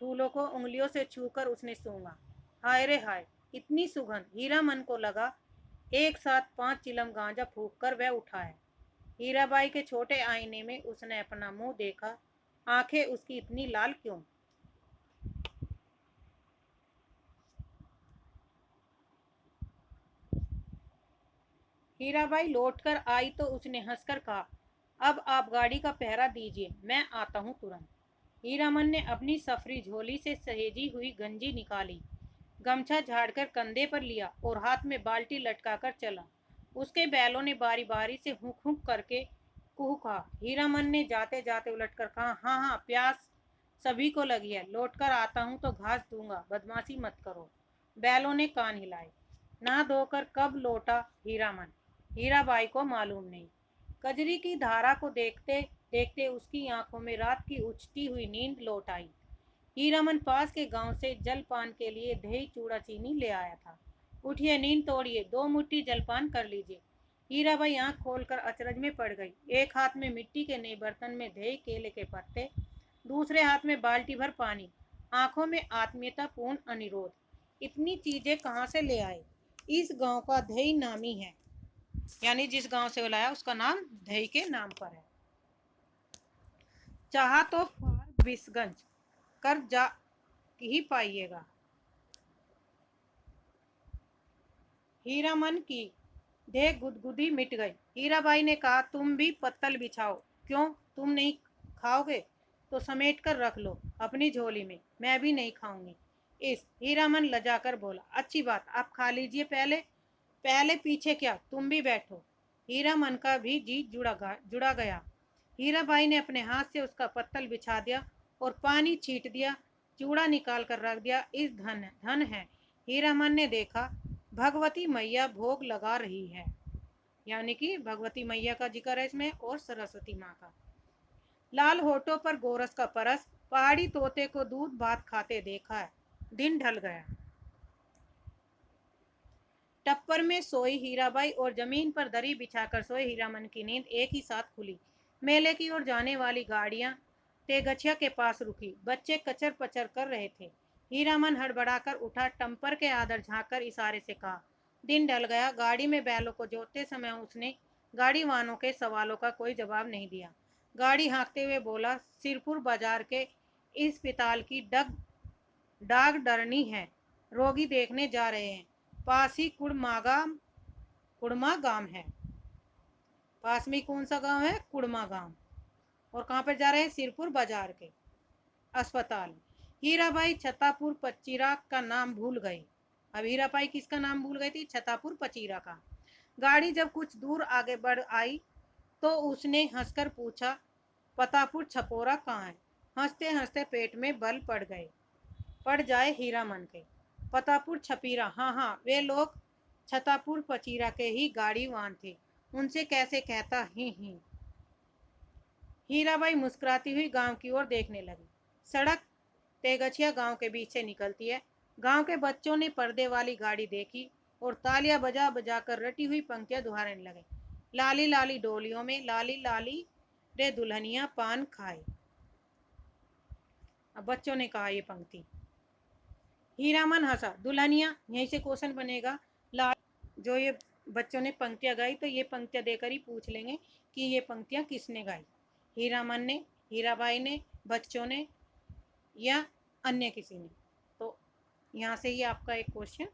फूलों को उंगलियों से छूकर उसने सूंघा। हाय रे हाय, इतनी सुगंध! हीरामन को लगा एक साथ 5 चिलम गांजा फूंक कर वह उठा है। हीराबाई के छोटे आईने में उसने अपना मुंह देखा। आंखें उसकी इतनी लाल क्यों? हीराबाई लौटकर आई तो उसने हंसकर कहा, अब आप गाड़ी का पहरा दीजिए, मैं आता हूँ तुरंत। हीरामन ने अपनी सफरी झोली से सहेजी हुई गंजी निकाली, गमछा झाड़कर कंधे पर लिया और हाथ में बाल्टी लटकाकर चला। उसके बैलों ने बारी बारी से हुक हुक करके कुहका। हीरामन ने जाते जाते उलटकर कहा, हाँ हाँ, प्यास सभी को लगी है, लौटकर आता हूँ तो घास दूंगा, बदमाशी मत करो। बैलों ने कान हिलाए। नहा धोकर कब लौटा हीरामन, हीराबाई को मालूम नहीं। कजरी की धारा को देखते देखते उसकी आंखों में रात की उछती हुई नींद लौट आई। हीरामन पास के गांव से जलपान के लिए दही चूड़ा चीनी ले आया था। उठिए, नींद तोड़िए, 2 मुट्ठी जलपान कर लीजिए। हीराबाई आंख खोलकर अचरज में पड़ गई। एक हाथ में मिट्टी के नए बर्तन में दही, केले के पत्ते, दूसरे हाथ में बाल्टी भर पानी, आंखों में आत्मीयता पूर्ण अनिरोध। इतनी चीजें कहाँ से ले आए? इस गांव का दही नामी है, यानी जिस गांव से वो लाया उसका नाम दही के नाम पर है। चाहा तो फार बिसगंज कर जा ही पाइएगा। हीरामन की देह गुदगुदी मिट गई। हीराबाई ने कहा, तुम भी पत्तल बिछाओ। क्यों, तुम नहीं खाओगे? तो समेट कर रख लो अपनी झोली में, मैं भी नहीं खाऊंगी। इस हीरामन लजाकर बोला, अच्छी बात, आप खा लीजिए। पहले पहले पीछे क्या, तुम भी बैठो। हीरामन का भी जी जुड़ा गया। हीराबाई ने अपने हाथ से उसका पत्तल बिछा दिया और पानी छीट दिया, चूड़ा निकाल कर रख दिया। इस धन धन है। हीरामन ने देखा, भगवती मैया भोग लगा रही है, यानी कि भगवती मैया का जिक्र है इसमें और सरस्वती माँ का। लाल होठों पर गोरस का परस, पहाड़ी तोते को दूध भात खाते देखा है। दिन ढल गया। टप्पर में सोई हीराबाई और जमीन पर दरी बिछाकर सोए हीरामन की नींद एक ही साथ खुली। मेले की ओर जाने वाली गाड़ियां तेगछिया के पास रुकी। बच्चे कचर पचर कर रहे थे। हीरामन हड़बड़ाकर उठा, टम्पर के आदर झांककर इशारे से कहा। दिन ढल गया। गाड़ी में बैलों को जोतते समय उसने गाड़ी वालों के सवालों का कोई जवाब नहीं दिया। गाड़ी हाँकते हुए बोला, सिरपुर बाजार के इस अस्पताल की डाग डरनी है, रोगी देखने जा रहे हैं। पास ही कुड़मा गांव है। पास में कौन सा गांव है? कुड़मा गांव। और कहाँ पर जा रहे हैं? सिरपुर बाजार के अस्पताल। हीराबाई छतापुर पचीरा का नाम भूल गई। अब हीराबाई किसका नाम भूल गई थी? छतापुर पचीरा का। गाड़ी जब कुछ दूर आगे बढ़ आई तो उसने हंसकर पूछा, पतापुर छपोरा कहाँ है? हंसते हंसते पेट में बल पड़ जाए हीरामन के। पतापुर छपीरा, हाँ हाँ, वे लोग छतापुर पचीरा के ही गाड़ीवान थे। उनसे कैसे कहता ही। हीराबाई मुस्कुराती हुई गांव की ओर देखने लगी। सड़क तेगछिया गांव के बीच से निकलती है। गांव के बच्चों ने पर्दे वाली गाड़ी देखी और तालियां बजा बजा कर रटी हुई पंक्तियां दोहराने लगे। लाली लाली डोलियों में लाली लाली रे दुल्हनिया पान खाए। अब बच्चों ने कहा ये पंक्ति। हीरामन हंसा। दुल्हनिया, यहीं से क्वेश्चन बनेगा। लाल, जो ये बच्चों ने पंक्तियाँ गाई तो ये पंक्तियाँ देकर ही पूछ लेंगे कि ये पंक्तियाँ किसने गाई, हीरामन ने, हीराबाई ने, बच्चों ने या अन्य किसी ने। तो यहाँ से ही आपका एक क्वेश्चन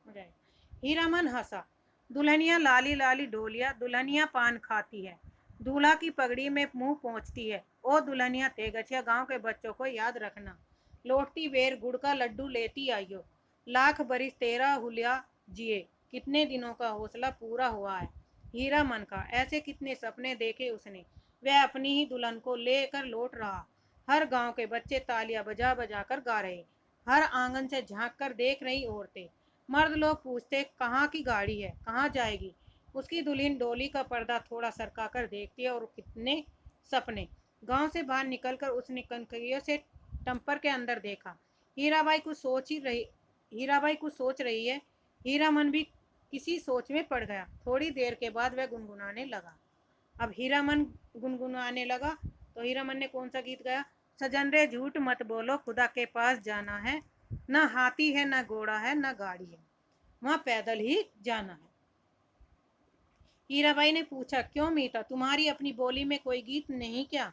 हो जाएगा। हीरामन हंसा, दुल्हनिया लाली लाली डोलिया, दुल्हनिया पान खाती है, दूल्हा की पगड़ी में मुंह पहुंचती है, ओ दुल्हनिया तेगछिया गांव के बच्चों को याद रखना, लौटती बेर गुड़ का लड्डू लेती आइयो, लाख बरिस तेरा हुलिया जिए, कितने दिनों का हौसला पूरा हुआ है हीरा मन का, ऐसे कितने सपने देखे उसने, वह अपनी ही दुल्हन को लेकर लौट रहा, हर गांव के बच्चे तालियां बजा बजा कर गा रहे, हर आंगन से झांक कर देख रही औरतें, मर्द लोग पूछते कहाँ की गाड़ी है, कहाँ जाएगी, उसकी दुल्हन डोली का पर्दा थोड़ा सरका कर देखती है, और कितने सपने। गांव से बाहर निकलकर उसने कनखियों से टम्पर के अंदर देखा, हीराबाई कुछ सोच रही है, हीरा मन भी किसी सोच में पड़ गया, थोड़ी देर के बाद वह गुनगुनाने लगा। अब हीरा मन गुनगुनाने लगा तो हीरा मन ने कौन सा गीत गाया, सजन रे झूठ मत बोलो खुदा के पास जाना है, न हाथी है न घोड़ा है न गाड़ी है, वहां पैदल ही जाना है। हीराबाई ने पूछा, क्यों मीता, तुम्हारी अपनी बोली में कोई गीत नहीं क्या?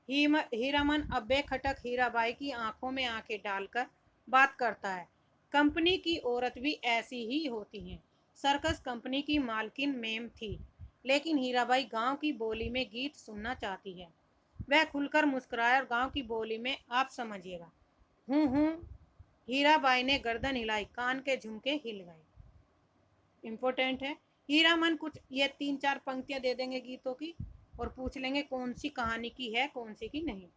हीरामन अब बेखटक हीराबाई की आंखों में आंखें डालकर बात करता है, कंपनी की औरत भी ऐसी ही होती हैं, सर्कस कंपनी की मालकिन मेम थी, लेकिन हीराबाई गांव की बोली में गीत सुनना चाहती है। वह खुलकर मुस्कुराया और गांव की बोली में, आप समझिएगा, हूँ। हीराबाई ने गर्दन हिलाई, कान के झुमके हिल गए। इम्पोर्टेंट है। हीरामन कुछ ये 3-4 पंक्तियां दे देंगे गीतों की और पूछ लेंगे कौन सी कहानी की है कौन सी की नहीं।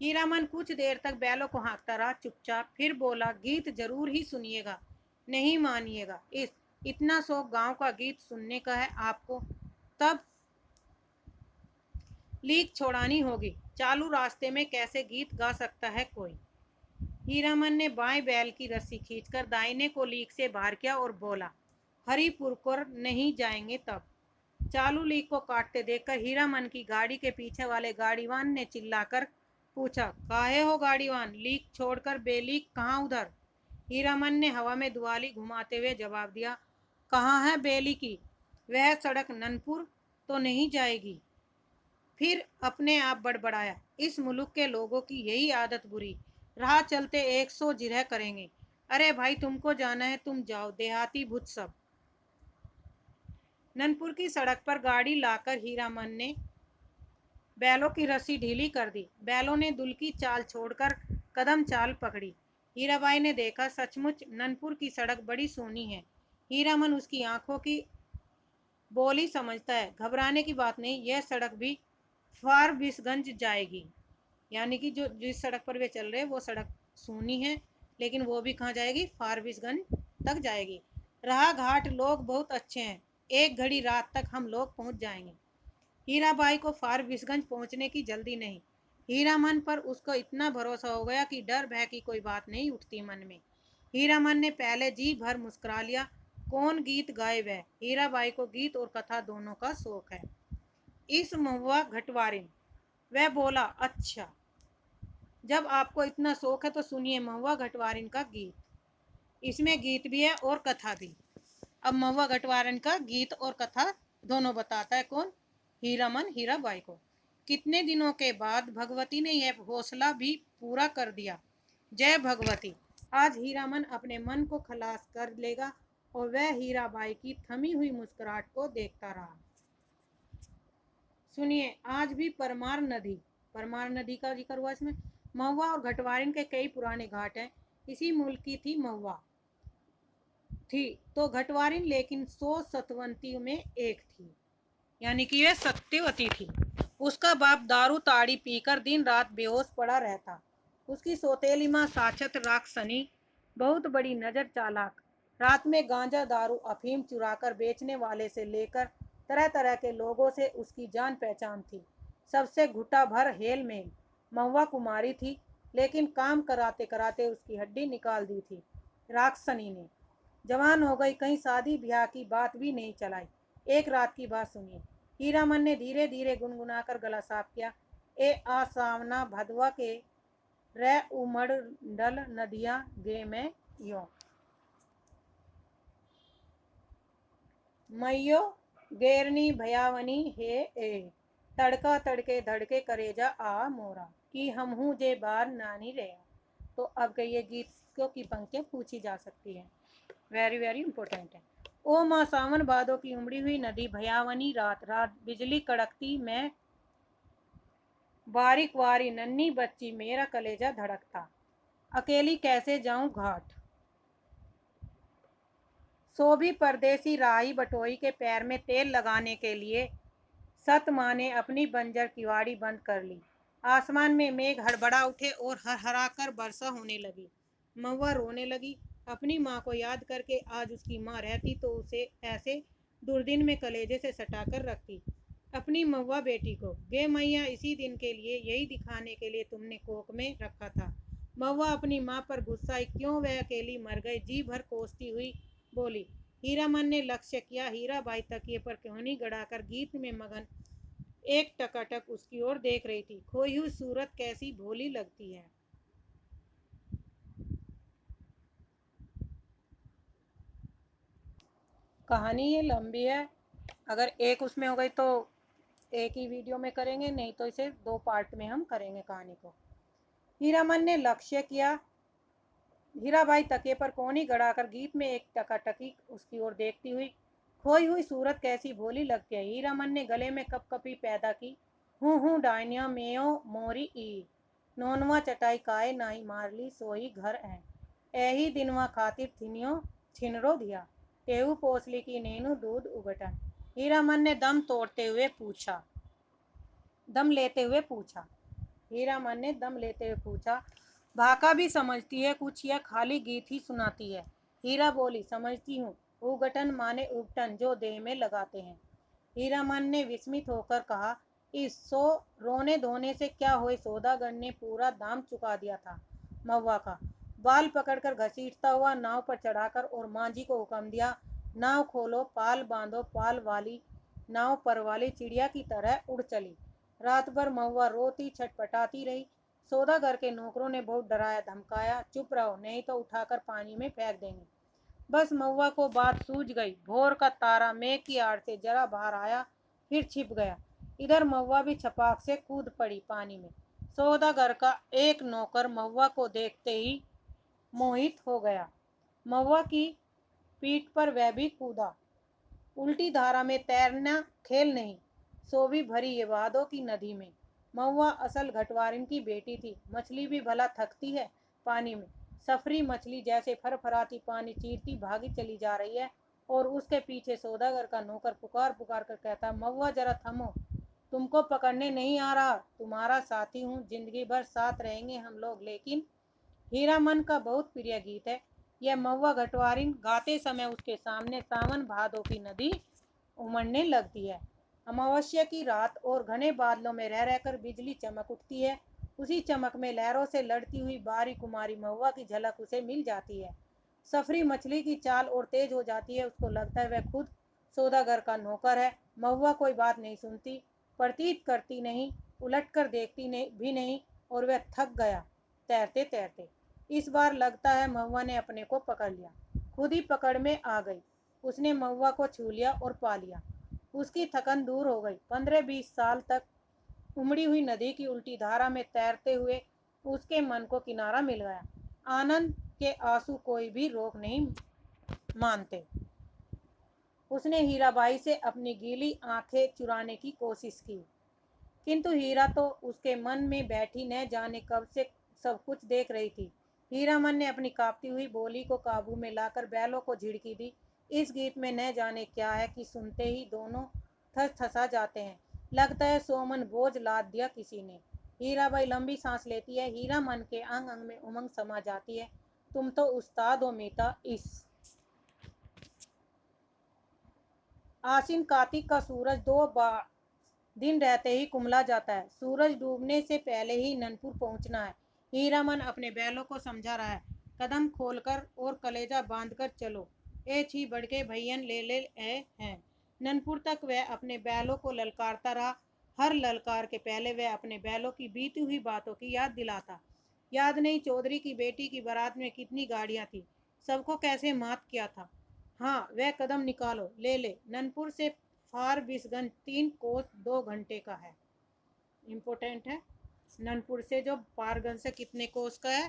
हीरामन कुछ देर तक बैलों को हाँकता रहा चुपचाप, फिर बोला, गीत जरूर ही सुनिएगा, नहीं मानिएगा, इतना शौक गांव का गीत सुनने का है आपको, तब लीक छोड़ानी होगी, चालू रास्ते में कैसे गीत गा सकता है कोई। हीरामन ने बाएं बैल की रस्सी खींचकर दाहिने को लीक से बाहर किया और बोला, हरिपुर को नहीं जाएंगे तब। चालू लीक को काटते देखकर हीरामन की गाड़ी के पीछे वाले गाड़ीवान ने चिल्लाकर पूछा, काहे हो गाड़ीवान, लीक छोड़कर बेलीक कहाँ उधर? हीरामन ने हवा में दुआली घुमाते हुए जवाब दिया, कहाँ है बेली की, वह सड़क ननपुर तो नहीं जाएगी। फिर अपने आप बड़बड़ाया, इस मुल्क के लोगों की यही आदत बुरी, राह चलते 100 जिरह करेंगे, अरे भाई तुमको जाना है तुम जाओ, देहाती भूत सब। ननपुर की सड़क पर गाड़ी लाकर हीरामन ने बैलों की रस्सी ढीली कर दी, बैलों ने दुल की चाल छोड़कर कदम चाल पकड़ी। हीराबाई ने देखा, सचमुच ननपुर की सड़क बड़ी सोनी है, हीरामन उसकी आंखों की बोली समझता है, घबराने की बात नहीं, यह सड़क भी फारबिसगंज जाएगी, यानी कि जो जिस सड़क पर वे चल रहे हैं वो सड़क सोनी है, लेकिन वो भी कहाँ जाएगी, फारबिसगंज तक जाएगी। राह घाट लोग बहुत अच्छे हैं, एक घड़ी रात तक हम लोग पहुंच जाएंगे। हीराबाई को फारबिसगंज पहुंचने की जल्दी नहीं, हीरामन पर उसको इतना भरोसा हो गया कि डर भय की कोई बात नहीं उठती मन में। हीरामन ने पहले जी भर मुस्कुरा लिया, कौन गीत गाए वह, हीराबाई को गीत और कथा दोनों का शौक है। इस महुआ घटवारिन, वह बोला, अच्छा जब आपको इतना शौक है तो सुनिए महुआ घटवारिन का गीत, इसमें गीत भी है और कथा भी। अब महुआ घटवारिन का गीत और कथा दोनों बताता है कौन, हीरामन हीराबाई को। कितने दिनों के बाद भगवती ने यह हौसला भी पूरा कर दिया, जय भगवती। आज हीरामन अपने मन को खलास कर लेगा, और वह हीराबाई की थमी हुई मुस्कुराहट को देखता रहा। सुनिए, आज भी परमार नदी का जिक्र हुआ इसमें। महुआ और घटवारिन के कई पुराने घाट हैं, इसी मुल्क की थी महुआ थी तो घटवारिन लेकिन 100 सतवंतियों में एक थी, यानी कि वह सत्यवती थी। उसका बाप दारू ताड़ी पीकर दिन रात बेहोश पड़ा रहता, उसकी सौतेली माँ साक्षात राक्षसनी, बहुत बड़ी नजर चालाक, रात में गांजा दारू अफीम चुराकर बेचने वाले से लेकर तरह तरह के लोगों से उसकी जान पहचान थी, सबसे घुटा भर हेल मेल। महुआ कुमारी थी, लेकिन काम कराते कराते उसकी हड्डी निकाल दी थी राक्षसनी ने। जवान हो गई, कहीं शादी ब्याह की बात भी नहीं चलाई। एक रात की बात सुनिए, हीरामन ने धीरे धीरे गुनगुनाकर गला साफ किया, ए आसावना भदवा के रे उमड़ डल नदिया गे में यो। मैयो गेरनी भयावनी हे ए, तड़का तड़के धड़के करेजा आ मोरा, कि हम हूँ जे बार नानी रहा। तो अब के ये गीत की पंक्तियाँ पूछी जा सकती हैं। वेरी वेरी इंपॉर्टेंट है। ओ माँ सावन भादों की उमड़ी हुई नदी, भयावनी रात रात बिजली कड़कती, मैं बारीक वारी नन्ही बच्ची, मेरा कलेजा धड़कता, अकेली कैसे जाऊं घाट। सो भी परदेसी राही बटोई के पैर में तेल लगाने के लिए, सत माँ ने अपनी बंजर किवाड़ी बंद कर ली। आसमान में मेघ हड़बड़ा उठे और हरहरा कर वर्षा होने लगी। महुआ रोने लगी। अपनी माँ को याद करके आज उसकी माँ रहती तो उसे ऐसे दुर्दिन में कलेजे से सटाकर रखती। अपनी महुआ बेटी को, गे मैया इसी दिन के लिए, यही दिखाने के लिए तुमने कोख में रखा था। महुआ अपनी माँ पर गुस्साई, क्यों वह अकेली मर गई। जी भर कोसती हुई बोली। हीरामन ने लक्ष्य किया। हीराबाई तकिए पर कोहनी गड़ाकर गीत में मगन एक टकाटक उसकी ओर देख रही थी। खोई हुई सूरत कैसी भोली लगती है। कहानी ये लंबी है, अगर एक उसमें हो गई तो एक ही वीडियो में करेंगे, नहीं तो इसे दो पार्ट में हम करेंगे कहानी को। हीरामन ने लक्ष्य किया। हीराबाई तकिए पर कोहनी गड़ाकर गीत में एक टकाटकी उसकी ओर देखती हुई, खोई हुई सूरत कैसी भोली लगती है। हीरामन ने गले में कपकपी पैदा की। हूँ डायनिया मेयो मोरी ई, नोनवा चटाई काए नाई मारली सोई घर है, एही दिनवा खातिर थिनियो छिनरो दिया, टेहू पोसली की नेनू दूध उगटन। हीरामन ने दम लेते हुए पूछा। हीरामन ने दम लेते हुए पूछा, भाका भी समझती है कुछ या खाली गीत ही सुनाती है। हीरा बोली, समझती हूँ, उगटन माने उगटन, जो देह में लगाते हैं। हीरामन ने विस्मित होकर कहा, इस सो रोने धोने से क्या हुए, सौदागर ने पूरा दाम चुका दिया था। महुआ का बाल पकड़कर घसीटता हुआ नाव पर चढ़ाकर और मांझी को हुक्म दिया, नाव खोलो, पाल बांधो। पाल वाली नाव पर वाली चिड़िया की तरह उड़ चली। रात भर महुआ रोती छटपटाती रही। सौदागर के नौकरों ने बहुत डराया धमकाया, चुप रहो नहीं तो उठाकर पानी में फेंक देंगे। बस महुआ को बात सूझ गई। भोर का तारा मेघ की आड़ से जरा बाहर आया, फिर छिप गया। इधर महुआ भी छपाक से कूद पड़ी पानी में। सौदागर का एक नौकर महुआ को देखते ही मोहित हो गया। महुआ की पीठ पर वह भी कूदा। उल्टी धारा में तैरना खेल नहीं, सो भी भरी ये वादों की नदी में। महुआ असल घटवारिन की बेटी थी। मछली भी भला थकती है पानी में। सफरी मछली जैसे फरफराती पानी चीरती भागी चली जा रही है और उसके पीछे सौदागर का नौकर पुकार पुकार कर कहता, महुआ जरा थमो, तुमको पकड़ने नहीं आ रहा, तुम्हारा साथी हूँ, जिंदगी भर साथ रहेंगे हम लोग। लेकिन हीरामन का बहुत प्रिय गीत है यह। महुआ घटवारिन गाते समय उसके सामने सावन भादों की नदी उमड़ने लगती है। अमावस्या की रात और घने बादलों में रह रहकर बिजली चमक उठती है। उसी चमक में लहरों से लड़ती हुई बारी कुमारी महुआ की झलक उसे मिल जाती है। सफरी मछली की चाल और तेज हो जाती है। उसको लगता है वह खुद सौदागर का नौकर है। महुआ कोई बात नहीं सुनती, प्रतीत करती नहीं, उलट कर देखती नहीं भी नहीं, और वह थक गया तैरते तैरते। इस बार लगता है महुआ ने अपने को पकड़ लिया, खुद ही पकड़ में आ गई। उसने महुआ को छू लिया और पा लिया। उसकी थकन दूर हो गई। 15-20 साल तक उमड़ी हुई नदी की उल्टी धारा में तैरते हुए उसके मन को किनारा मिल गया। आनंद के आंसू कोई भी रोक नहीं मानते। उसने हीराबाई से अपनी गीली आंखें चुराने की कोशिश की, किंतु हीरा तो उसके मन में बैठी न जाने कब से सब कुछ देख रही थी। हीरामन ने अपनी कांपती हुई बोली को काबू में लाकर बैलों को झिड़की दी। इस गीत में न जाने क्या है कि सुनते ही दोनों थस थसा जाते हैं। लगता है सोमन बोझ लाद दिया किसी ने। हीराबाई लंबी सांस लेती है। हीरामन के अंग अंग में उमंग समा जाती है। तुम तो उस्ताद हो मीता। इस आसिन कार्तिक का सूरज दिन रहते ही कुमला जाता है। सूरज डूबने से पहले ही ननपुर पहुंचना है। हीरामन अपने बैलों को समझा रहा है, कदम खोलकर और कलेजा बांधकर चलो, ए छी बड़के भैयन ले ले ए हैं। ननपुर तक वह अपने बैलों को ललकारता रहा। हर ललकार के पहले वह अपने बैलों की बीती हुई बातों की याद दिलाता। याद नहीं चौधरी की बेटी की बारात में कितनी गाड़ियां थी, सबको कैसे मात किया था। हाँ, वह कदम निकालो, ले ले। ननपुर से फारबिसगंज 3 कोस 2 घंटे का है। इम्पोर्टेंट है। ननपुर से जो फारगंज से कितने कोस का है?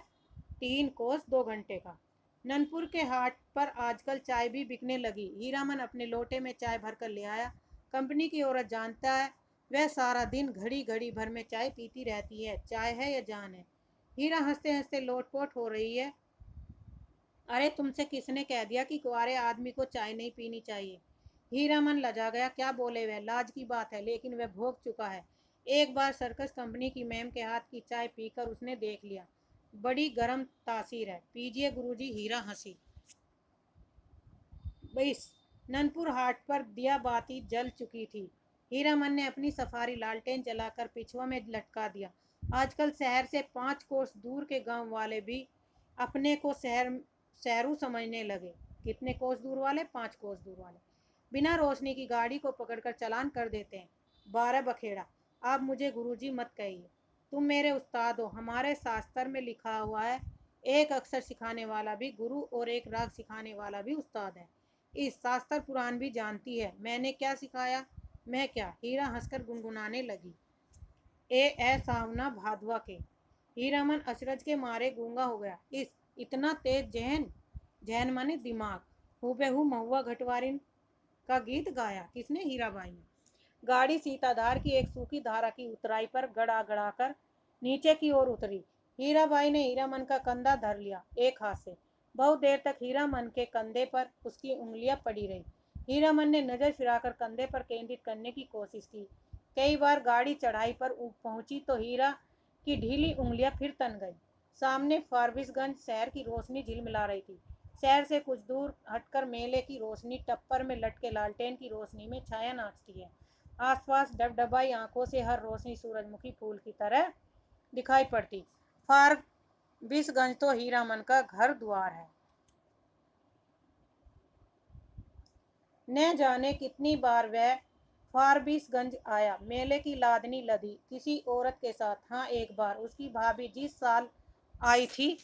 3 कोस 2 घंटे का। ननपुर के हाट पर आजकल चाय भी बिकने लगी। हीरामन अपने लोटे में चाय भरकर ले आया। कंपनी की औरत जानता है, वह सारा दिन घड़ी घड़ी भर में चाय पीती रहती है। चाय है या जान है। हीरा हंसते हंसते लोटपोट हो रही है। अरे तुमसे किसने कह दिया कि कुंवारे आदमी को चाय नहीं पीनी चाहिए? हीरा मन लजा गया। क्या बोले वह? लाज की बात है, लेकिन वह भोग चुका है। एक बार सर्कस कंपनी की मैम के हाथ की चाय पीकर उसने देख लिया। बड़ी गर्म तासीर है। पीजिए गुरुजी। हीरा हंसी। 22 ननपुर हाट पर दिया बाती जल चुकी थी। हीरामन ने अपनी सफारी लालटेन जलाकर पिछुआ में लटका दिया। आजकल शहर से 5 कोस दूर के गांव वाले भी अपने को शहरू समझने लगे। कितने कोस दूर वाले? 5 कोस दूर वाले बिना रोशनी की गाड़ी को पकड़कर चालान कर देते हैं। 12 बखेड़ा। आप मुझे गुरुजी मत कहिए। तुम मेरे उस्ताद हो। हमारे शास्त्र में लिखा हुआ है, एक अक्षर सिखाने वाला भी गुरु और एक राग सिखाने वाला भी उस्ताद है। इस शास्त्र पुराण भी जानती है। मैंने क्या सिखाया? मैं क्या? हीरा हंसकर गुनगुनाने लगी। ए सावना भादवा के। हीरामन अचरज के मारे गूंगा हो गया। इस इतना तेज जहन। जहन माने दिमाग। हूबहू महुआ घटवारिन का गीत गाया। किसने? हीराबाई ने। गाड़ी सीताधार की एक सूखी धारा की उतराई पर गड़ा गड़ा कर नीचे की ओर उतरी। हीराबाई ने हीरामन का कंधा धर लिया एक हाथ से। बहुत देर तक हीरामन के कंधे पर उसकी उंगलियां पड़ी रही। हीरामन ने नजर फिराकर कंधे पर केंद्रित करने की कोशिश की। कई बार गाड़ी चढ़ाई पर पहुंची तो हीरा की ढीली उंगलियां फिर तन गई। सामने फारबिसगंज शहर की रोशनी झिलमिला रही थी। शहर से कुछ दूर हटकर मेले की रोशनी टप्पर में लटके लालटेन की रोशनी में छाया नाचती है। आसपास डबडबाई आंखों से हर रोशनी सूरजमुखी फूल की तरह दिखाई पड़ती। फारबिसगंज तो हीरामन का घर द्वार है। न जाने कितनी बार वह फारबिसगंज आया। मेले की लादनी लदी किसी औरत के साथ। हाँ, एक बार उसकी भाभी जिस साल आई थी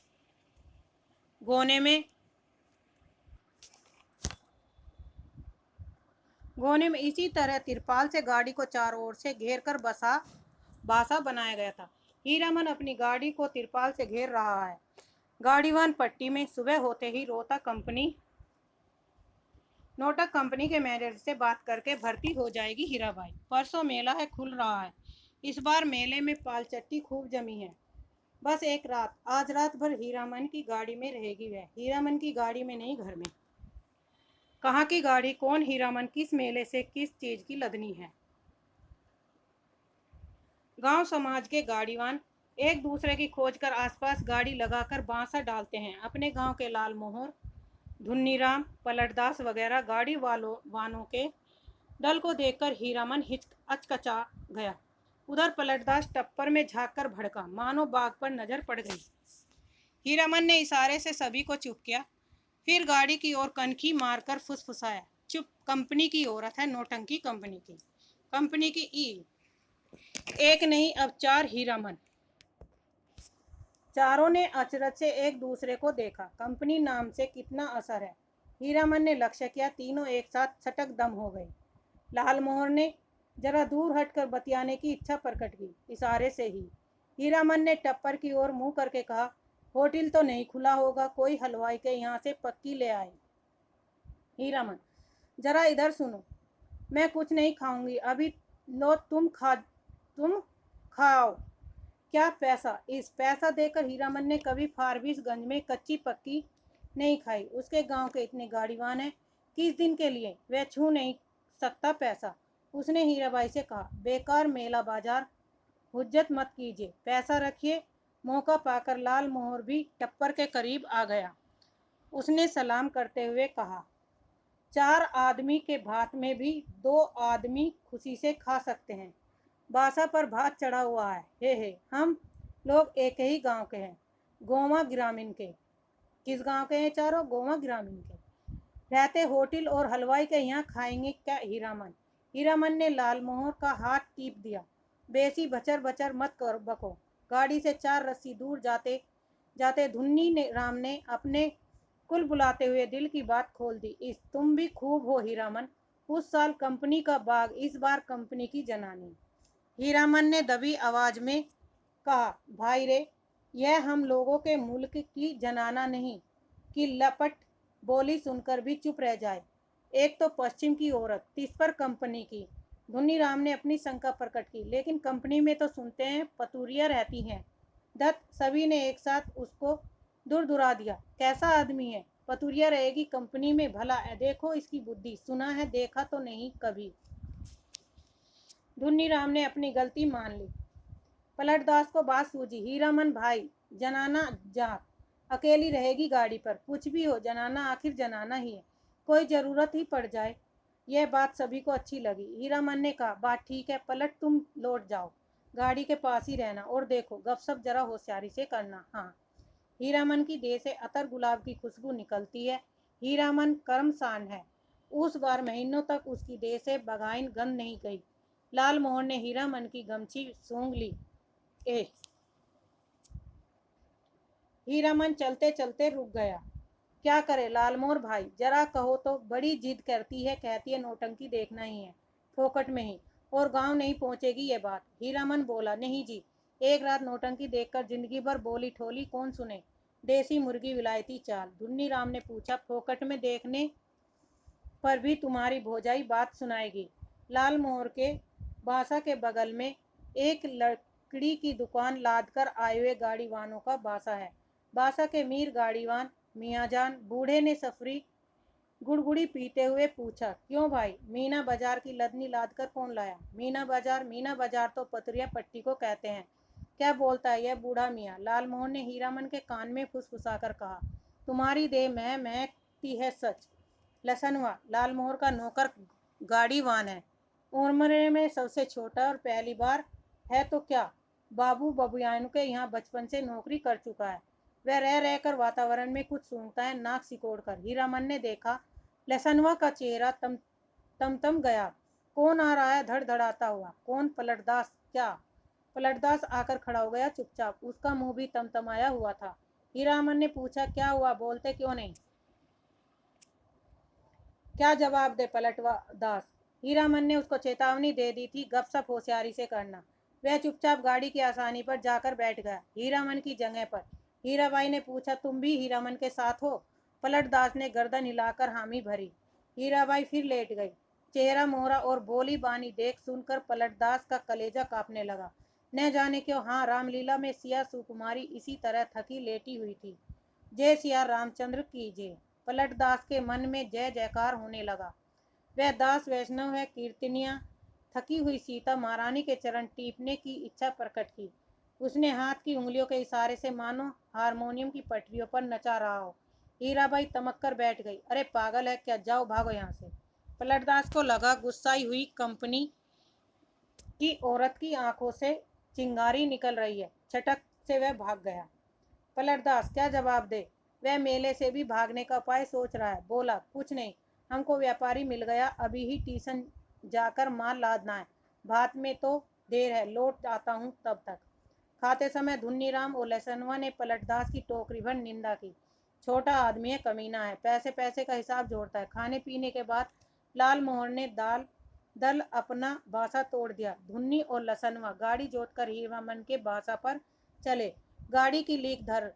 गोने में इसी तरह तिरपाल से गाड़ी को चारों ओर से घेर कर बासा बनाया गया था। हीरामन अपनी गाड़ी को तिरपाल से घेर रहा है। गाड़ीवान पट्टी में। सुबह होते ही नोटक कंपनी के मैनेजर से बात करके भर्ती हो जाएगी हीराबाई। परसों मेला है, खुल रहा है। इस बार मेले में पालचट्टी खूब जमी है। बस एक रात, आज रात भर हीरामन की गाड़ी में रहेगी वह। हीरामन की गाड़ी में नहीं, घर में। कहाँ की गाड़ी? कौन हीरामन? किस मेले से किस चीज की लदनी है? गांव समाज के गाड़ीवान एक दूसरे की खोज कर आसपास गाड़ी लगाकर बांसा डालते हैं। अपने गांव के लाल मोहर, धुन्नीराम, पलटदास वगैरह गाड़ी वानों के दल को देखकर हीरामन अचकचा गया। उधर पलटदास टप्पर में झांक कर भड़का, मानो बाघ पर नजर पड़ गई। हीरामन ने इशारे से सभी को चुप किया। फिर गाड़ी की ओर कनखी मारकर फुसफुसाया, चुप। कंपनी की औरत है, नौटंकी कंपनी की ई। एक नहीं, अब 4 हीरामन। चारों ने अचरज से एक दूसरे को देखा। कंपनी नाम से कितना असर है। हीरामन ने लक्ष्य किया। तीनों एक साथ छटक दम हो गए। लालमोहर ने जरा दूर हटकर बतियाने की इच्छा प्रकट की, इशारे से ही। हीरामन ने टप्पर की ओर मुंह करके कहा, होटल तो नहीं खुला होगा? कोई हलवाई के यहाँ से पक्की ले आए। हीरामन, जरा इधर सुनो। मैं कुछ नहीं खाऊंगी अभी। लो, तुम खाओ। क्या पैसा? इस पैसा देकर हीरामन ने कभी फारबिसगंज में कच्ची पक्की नहीं खाई। उसके गांव के इतने गाड़ीवान हैं, किस दिन के लिए वह छू नहीं सकता पैसा। उसने हीराबाई से कहा, बेकार मेला बाजार हुज्जत मत कीजिए, पैसा रखिए। मौका पाकर लाल मोहर भी टप्पर के करीब आ गया। उसने सलाम करते हुए कहा, 4 आदमी के भात में भी 2 आदमी खुशी से खा सकते हैं। बासा पर भात चढ़ा हुआ है। हे, हम लोग एक ही गांव के हैं, गोवा ग्रामीण के। किस गांव के हैं चारों? गोवा ग्रामीण के। रहते होटल और हलवाई के यहाँ खाएंगे क्या? हीरामन ने लालमोहर का हाथ टीप दिया। बेसी बचर बचर मत कर बको। गाड़ी से 4 रस्सी दूर जाते जाते धुन्नी राम ने अपने कुल बुलाते हुए दिल की बात खोल दी। इस तुम भी खूब हो हीरामन। उस साल कंपनी का बाग, इस बार कंपनी की जनानी। हीरामन ने दबी आवाज में कहा, भाई रे, यह हम लोगों के मुल्क की जनाना नहीं कि लपट बोली सुनकर भी चुप रह जाए। एक तो पश्चिम की औरत, तिस पर कंपनी की। धुन्नीराम ने अपनी शंका प्रकट की, लेकिन कंपनी में तो सुनते हैं पतूरियां रहती हैं। दत्त, सभी ने एक साथ उसको दूर दुरा दिया। कैसा आदमी है, पतूरिया रहेगी कंपनी में, भला देखो इसकी बुद्धि। सुना है, देखा तो नहीं कभी। धुन्नीराम ने अपनी गलती मान ली। पलटदास को बात सूझी। हीरामन भाई, जनाना जात अकेली रहेगी गाड़ी पर। कुछ भी हो, जनाना आखिर जनाना ही है, कोई जरूरत ही पड़ जाए। यह बात सभी को अच्छी लगी। हीरामन ने कहा, बात ठीक है, पलट तुम लौट जाओ, गाड़ी के पास ही रहना, और देखो गपशप जरा होशियारी से करना। हाँ। हीरामन की देह से अतर गुलाब की खुशबू निकलती है। हीरामन कर्मसान है। उस बार महीनों तक उसकी देह से बगाइन गंध नहीं गई। लाल मोहन ने हीरामन की गमछी सूंघ ली। ए हीरामन चलते चलते रुक गया। क्या करे लालमोहर भाई, जरा कहो तो। बड़ी जिद करती है, कहती है नौटंकी देखना ही है, फोकट में ही, और गांव नहीं पहुंचेगी ये बात। हीरामन बोला, नहीं जी, एक रात नौटंकी देखकर जिंदगी भर बोली ठोली कौन सुने। देसी मुर्गी विलायती चाल। धुन्नी राम ने पूछा, फोकट में देखने पर भी तुम्हारी भौजाई बात सुनाएगी? लाल मोहर के बासा के बगल में एक लकड़ी की दुकान लाद कर आए हुए गाड़ीवानों का बासा है। बासा के मीर गाड़ीवान मियाँजान बूढ़े ने सफरी गुड़गुड़ी पीते हुए पूछा, क्यों भाई, मीना बाजार की लदनी लाद कर कौन लाया? मीना बाजार तो पतरिया पट्टी को कहते हैं। क्या बोलता है यह बूढ़ा मियाँ? लालमोहन ने हीरामन के कान में फुसफुसाकर कहा, तुम्हारी देह में महकती है सच। लसनवा लालमोहर का नौकर गाड़ीवान है, उम्र में सबसे छोटा, और पहली बार है तो क्या, बाबू बबुआन के यहाँ बचपन से नौकरी कर चुका है। वह रह रहकर वातावरण में कुछ सूंघता है, नाक सिकोड़ कर। हीरामन ने देखा, लसनवा का चेहरा तम गया। कौन आ रहा है धड़धड़ाता हुआ? कौन? पलटदास। क्या? पलटदास आकर खड़ा हो गया चुपचाप। उसका मुंह भी तमतमाया हुआ था। हीरामन ने पूछा, क्या हुआ, बोलते क्यों नहीं? क्या जवाब दे पलटवा दास? हीरामन ने उसको चेतावनी दे दी थी, गपशप होशियारी से करना। वह चुपचाप गाड़ी की आसानी पर जाकर बैठ गया, हीरामन की जगह पर। हीराबाई ने पूछा, तुम भी हीरामन के साथ हो? पलटदास ने गर्दन हिलाकर हामी भरी। हीराबाई फिर लेट गई। चेहरा मोहरा और बोली बानी देख सुनकर पलटदास का कलेजा कांपने लगा। न जाने क्यों, हाँ, रामलीला में सिया सुकुमारी इसी तरह थकी लेटी हुई थी। जय सिया रामचंद्र की जय। पलटदास के मन में जय जयकार होने लगा। वह दास वैष्णव है, कीर्तनिया। थकी हुई सीता महारानी के चरण टीपने की इच्छा प्रकट की। उसने हाथ की उंगलियों के इशारे से मानो हारमोनियम की पटरियों पर नचा रहा हो। हीराबाई तमक कर बैठ गई। अरे पागल है क्या, जाओ भागो यहाँ से। पलटदास को लगा गुस्साई हुई कंपनी की औरत की आंखों से चिंगारी निकल रही है। छटक से वह भाग गया। पलटदास क्या जवाब दे? वह मेले से भी भागने का उपाय सोच रहा है। बोला, कुछ नहीं, हमको व्यापारी मिल गया, अभी ही टीसन जाकर माल लादना है। भात में तो देर है, लौट आता हूँ तब तक। खाते समय धुन्नीराम और लहसनवा ने पलटदास की टोकरी भर निंदा की। छोटा आदमी है, कमीना है, पैसे पैसे का हिसाब जोड़ता है। खाने पीने के बाद लाल मोहन ने दल अपना बासा तोड़ दिया। धुन्नी और लसनवा गाड़ी जोतकर हीरामन के बासा पर चले। गाड़ी की लीक धर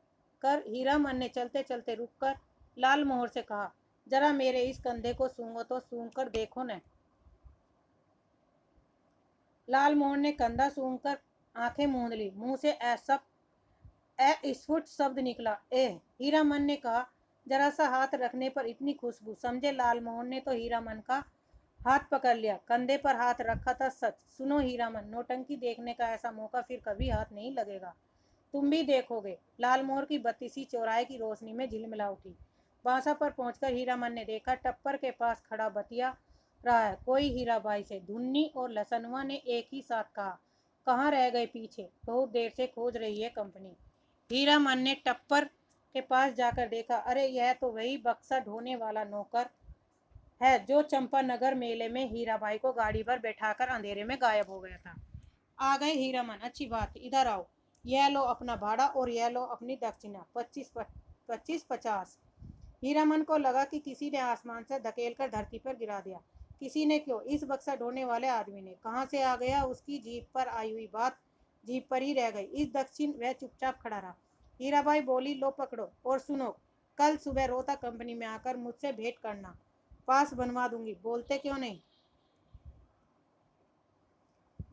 कर हीरामन ने चलते चलते रुककर लाल मोहर से कहा, जरा मेरे इस कंधे को सूंघो तो, सूंघ कर देखो न। लाल मोहन ने कंधा सूंघकर आंखें मूंद ली। मुंह से ऐसा अस्फुट शब्द निकला, एह। हीरामन ने कहा, जरा सा हाथ रखने पर इतनी खुशबू। समझे लाल मोहन ने तो हीरामन का हाथ पकड़ लिया। कंधे पर हाथ रखा था सच। सुनो हीरामन, नौटंकी देखने का ऐसा मौका फिर कभी हाथ नहीं लगेगा। तुम भी देखोगे। लालमोहर की बत्तीसी चौराहे की रोशनी में झिलमिला उठी। बांसा पर पहुंचकर हीरामन ने देखा, टप्पर के पास खड़ा बतिया रहा है कोई हीराबाई से। धुन्नी और लसनवा ने एक ही साथ कहा, कहाँ रह गए पीछे, बहुत देर से खोज रही है कंपनी। हीरामन ने टप्पर के पास जाकर देखा, अरे यह तो वही बक्सा ढोने वाला नौकर है जो चंपानगर मेले में हीराबाई को गाड़ी पर बैठाकर अंधेरे में गायब हो गया था। आ गए हीरामन, अच्छी बात, इधर आओ। यह लो अपना भाड़ा और यह लो अपनी दक्षिणा, 25 50। हीरामन को लगा कि किसी ने आसमान से धकेलकर धरती पर गिरा दिया। किसी ने क्यों? इस बक्सा ढोने वाले आदमी ने। कहाँ से आ गया? उसकी जीप पर आई हुई बात जीप पर ही रह गई। इस दक्षिण वह चुपचाप खड़ा रहा। हीराबाई बोली, लो पकड़ो और सुनो, कल सुबह रोहता कंपनी में आकर मुझसे भेंट करना, पास बनवा दूंगी। बोलते क्यों नहीं?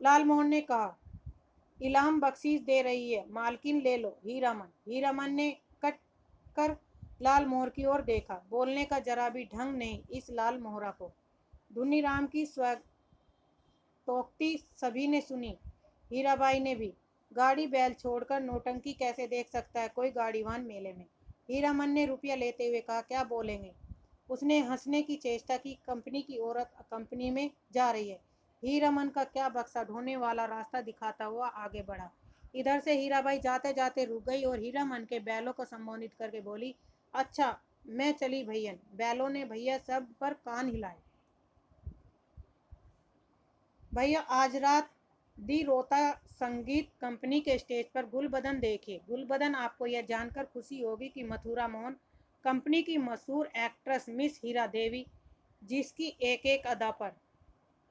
लालमोहन ने कहा, इलाम बख्शीश दे रही है मालकिन, ले लो। हीरामन ने कट कर लाल मोहर की ओर देखा। बोलने का जरा भी ढंग नहीं इस लाल मोहरा को। धुनीराम की स्वगतोक्ति सभी ने सुनी, हीराबाई ने भी। गाड़ी बैल छोड़कर नौटंकी कैसे देख सकता है कोई गाड़ीवान मेले में? हीरामन ने रुपया लेते हुए कहा, क्या बोलेंगे? उसने हंसने की चेष्टा की। कंपनी की औरत कंपनी में जा रही है। हीरामन का क्या बक्सा ढोने वाला रास्ता दिखाता हुआ आगे बढ़ा। इधर से हीराबाई जाते जाते रुक गई और हीरामन के बैलों को संबोधित करके बोली, अच्छा मैं चली भैयन। बैलों ने भैया सब पर कान हिलाए। भैया आज रात दी रोता संगीत कंपनी के स्टेज पर गुलबदन देखिए। गुलबदन, आपको यह जानकर खुशी होगी कि मथुरा मोहन कंपनी की मशहूर एक्ट्रेस मिस हीरा देवी, जिसकी एक एक अदा पर,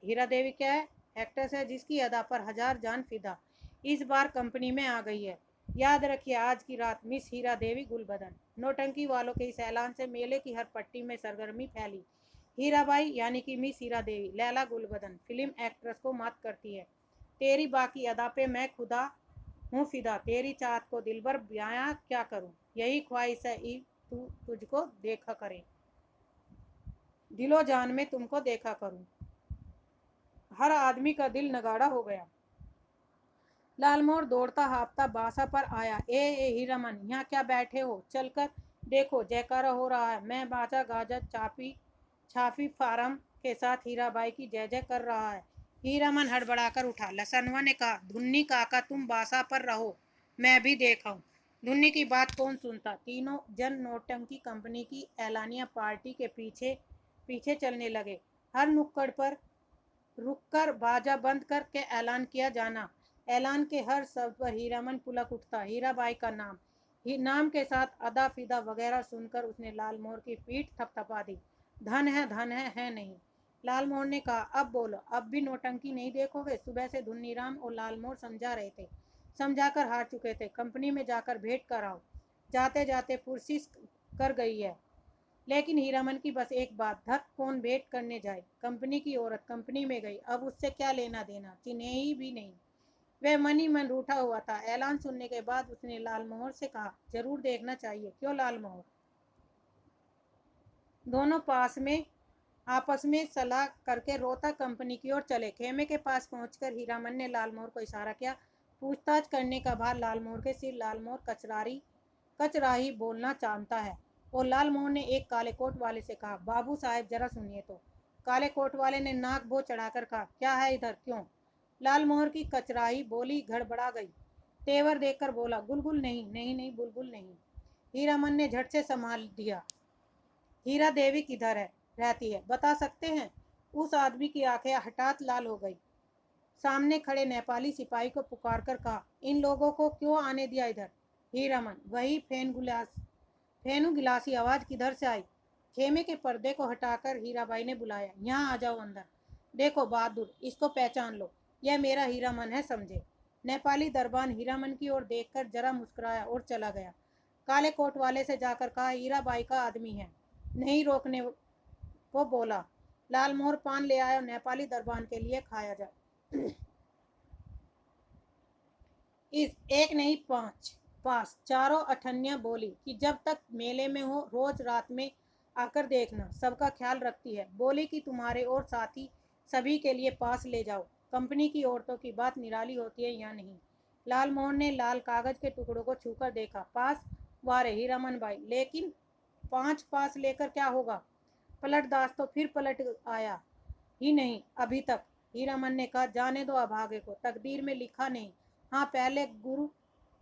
हीरा देवी क्या है? एक्ट्रेस है जिसकी अदा पर हजार जान फिदा, इस बार कंपनी में आ गई है। याद रखिए आज की रात मिस हीरा देवी गुलबदन। नौटंकी वालों के इस ऐलान से मेले की हर पट्टी में सरगर्मी फैली। हीराबाई यानी कि मिस हीरा देवी, लैला गुलबदन फिल्म एक्ट्रेस को मात करती है। तेरी बाकी अदा पे मैं खुदा हूँ फिदा, तेरी चाहत को दिलबर ब्याया क्या करूँ, यही ख्वाहिश है तू तुझको देखा करे, दिलो जान में तुमको देखा करूँ। हर आदमी का दिल नगाड़ा हो गया। लालमोहर दौड़ता हाँफता बासा पर आया। ए हीरामन, यहाँ क्या बैठे हो? चलकर देखो, जयकारा हो रहा है। मैं बाजा गाजा छाफी फारम के साथ हीराबाई की जय जय कर रहा है। हीरामन हड़बड़ाकर उठा। लसनवा ने कहा, धुन्नी काका तुम बासा पर रहो, मैं भी देखाऊं। धुन्नी की बात कौन सुनता। तीनों जन नौटंकी कंपनी की एलानिया पार्टी के पीछे पीछे चलने लगे। हर नुक्कड़ पर रुककर बाजा बंद करके ऐलान किया जाना। ऐलान के हर शब्द पर हीरामन पुलक उठता। हीराबाई का नाम नाम के साथ अदा फिदा वगैरह सुनकर उसने लालमोहर की पीठ थपथपा दी। धन है नहीं। लालमोहर ने कहा, अब बोलो, अब भी नौटंकी नहीं देखोगे? सुबह से धुन्नीराम और लालमोहर समझा रहे थे, समझाकर हार चुके थे। कंपनी में जाकर भेंट कराओ। जाते जाते पुरसिस कर गई है। लेकिन हीरामन की बस एक बात, धक कौन भेंट करने जाए? कंपनी की औरत कंपनी में गई, अब उससे क्या लेना देना, चिन्हे ही भी नहीं। वह मन ही मन रूठा हुआ था। ऐलान सुनने के बाद उसने लालमोहर से कहा, जरूर देखना चाहिए। क्यों लालमोहर? दोनों पास में आपस में सलाह करके रोहता कंपनी की ओर चले। खेमे के पास पहुंचकर हीरामन ने लालमोहर को इशारा किया। पूछताछ करने का भार लालमोहर के सिर। लालमोहर कचराही बोलना जानता है। और लालमोहन ने एक काले कोट वाले से कहा, बाबू साहब जरा सुनिए तो। काले कोट वाले ने नाक भो चढ़ाकर कहा, क्या है इधर, क्यों? लालमोहर की कचराही बोली गड़बड़ा गई। तेवर देखकर बोला, गुलगुल नहीं, नहीं नहीं, बुलबुल नहीं। हीरामन ने झट से संभाल दिया। हीरा देवी किधर है रहती है, बता सकते हैं? उस आदमी की आंखें हठात लाल हो गई। सामने खड़े नेपाली सिपाही को पुकार कर कहा, इन लोगों को क्यों आने दिया इधर? हीरामन, वही फेनू गिलासी आवाज किधर से आई? खेमे के पर्दे को हटाकर हीराबाई ने बुलाया, यहाँ आ जाओ अंदर। देखो बहादुर, इसको पहचान लो, यह मेरा हीरामन है, समझे? नेपाली दरबान हीरामन की ओर देखकर जरा मुस्कुराया और चला गया। काले कोट वाले से जाकर कहा, हीराबाई का आदमी है। नहीं रोकने को बोला। लालमोहर पान ले आया, नेपाली दरबान के लिए खाया जाए। इस एक नहीं पास चारों अठन्नियां बोली कि जब तक मेले में हो रोज रात में आकर देखना, सबका ख्याल रखती है। बोली कि तुम्हारे और साथी सभी के लिए पास ले जाओ। कंपनी की औरतों की बात निराली होती है या नहीं? लालमोहन ने लाल कागज के टुकड़ों को छूकर देखा। पास वारे हीरामन भाई, लेकिन 5 पास लेकर क्या होगा? पलट दास तो फिर पलट आया ही नहीं अभी तक। हीरामन ने कहा, जाने दो अभागे को, तकदीर में लिखा नहीं। हाँ, पहले गुरु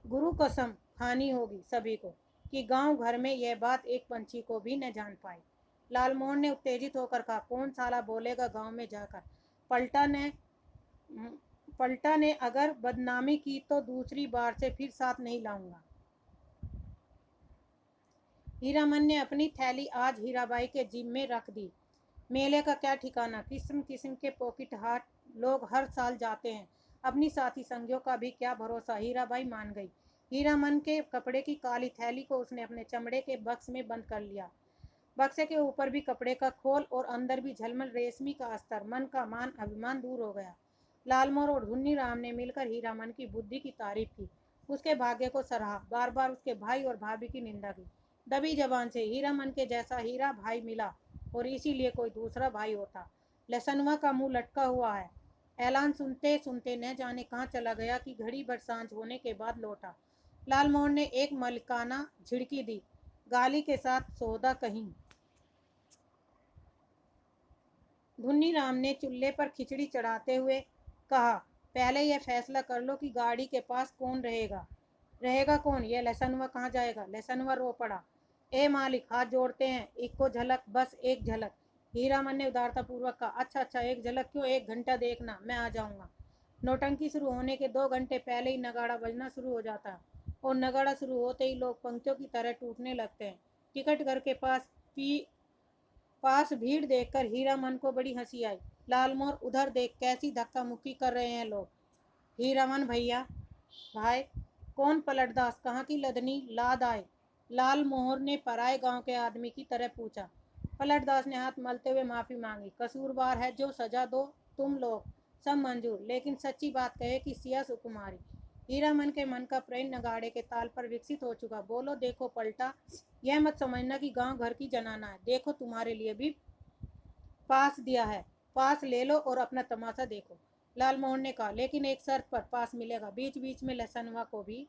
गुरु कसम खानी होगी सभी को कि गांव घर में यह बात एक पंछी को भी न जान पाए। लालमोहन ने उत्तेजित होकर कहा, कौन साला बोलेगा गांव में जाकर? पलटा ने पलटा ने अगर बदनामी की तो दूसरी बार से फिर साथ नहीं लाऊंगा। हीरामन ने अपनी थैली आज हीराबाई के जिम में रख दी। मेले का क्या ठिकाना, किस्म किस्म के पॉकेट हाट लोग हर साल जाते हैं। अपनी साथी संगियों का भी क्या भरोसा, हीराबाई मान गई। हीरामन के कपड़े की काली थैली को उसने अपने चमड़े के बक्स में बंद कर लिया। बक्से के ऊपर भी कपड़े का खोल और अंदर भी झलमल रेशमी का अस्तर। मन का मान अभिमान दूर हो गया। लालमोर और धुन्नी राम ने मिलकर हीरामन की बुद्धि की तारीफ की, उसके भाग्य को सराहा, बार बार उसके भाई और भाभी की निंदा की। दबी जबान से हीरामन के जैसा हीरा भाई मिला और इसीलिए कोई दूसरा भाई होता। लहसनुआ का मुंह लटका हुआ है। ऐलान सुनते सुनते न जाने कहाँ चला गया कि घड़ी भर सांझ होने के बाद लौटा। लालमोहन ने एक मलिकाना झिड़की दी, गाली के साथ सौदा कहीं। धुन्नी राम ने चूल्हे पर खिचड़ी चढ़ाते हुए कहा, पहले यह फैसला कर लो कि गाड़ी के पास कौन रहेगा। रहेगा कौन, यह लहसनुआ कहाँ जाएगा। लहसनुआ रो पड़ा। ए मालिक, हाथ जोड़ते हैं, एक को झलक, बस एक झलक। हीरामन ने उदारता पूर्वक कहा, अच्छा अच्छा, एक झलक क्यों, 1 घंटा देखना, मैं आ जाऊंगा। नौटंकी शुरू होने के 2 घंटे पहले ही नगाड़ा बजना शुरू हो जाता है और नगाड़ा शुरू होते ही लोग पंक्तियों की तरह टूटने लगते हैं। टिकट घर के पास भीड़ देखकर हीरामन को बड़ी हंसी आई। लालमोहर उधर देख, कैसी धक्का मुक्की कर रहे हैं लोग। हीरामन भैया, भाई कौन पलटदास, कहाँ की लदनी लाद आए। लालमोहर ने पराए गांव के आदमी की तरह पूछा। पलटदास ने हाथ मलते हुए माफी मांगी। कसूरवार है जो सजा दो तुम लोग, सब मंजूर, लेकिन सच्ची बात कहे कि सिया सुकुमारी। हीरामन के मन का प्रेम नगाड़े के ताल पर विकसित हो चुका। बोलो, देखो पलटा, यह मत समझना कि गांव घर की जनाना है। देखो, तुम्हारे लिए भी पास दिया है, पास ले लो और अपना तमाशा देखो। लालमोहन ने कहा, लेकिन एक शर्त पर पास मिलेगा। बीच बीच में लहसनुआ को भी।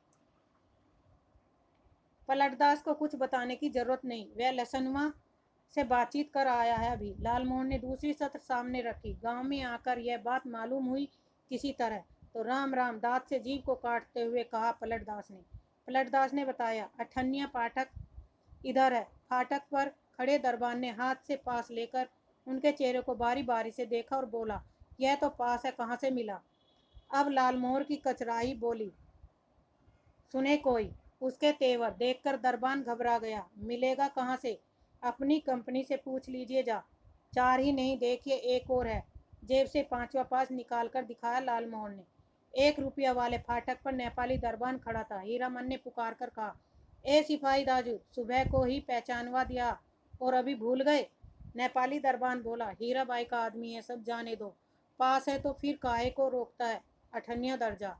पलटदास को कुछ बताने की जरूरत नहीं, वह लहसनुआ से बातचीत कर आया है अभी। लालमोहन ने दूसरी सत्र सामने रखी। गांव में आकर यह बात मालूम हुई किसी तरह तो राम राम, दांत से जीभ को काटते हुए कहा पलटदास ने। पलटदास ने बताया, अठन्निया पाठक इधर है। फाटक पर खड़े दरबान ने हाथ से पास लेकर उनके चेहरे को बारी बारी से देखा और बोला, यह तो पास है, कहाँ से मिला। अब लालमोहर की कचराई बोली, सुने कोई। उसके तेवर देखकर दरबान घबरा गया। मिलेगा कहाँ से, अपनी कंपनी से पूछ लीजिए जा। 4 ही नहीं, देखिए एक और है। जेब से 5वां पास निकाल कर दिखाया लालमोहन ने। 1 रुपया वाले फाटक पर नेपाली दरबान खड़ा था। हीरामन ने पुकार कर कहा, ए सिपाही दाजू, सुबह को ही पहचानवा दिया और अभी भूल गए। नेपाली दरबान बोला, हीराबाई का आदमी है, सब जाने दो। पास है तो फिर काहे को रोकता है, अठन्निया दर्जा।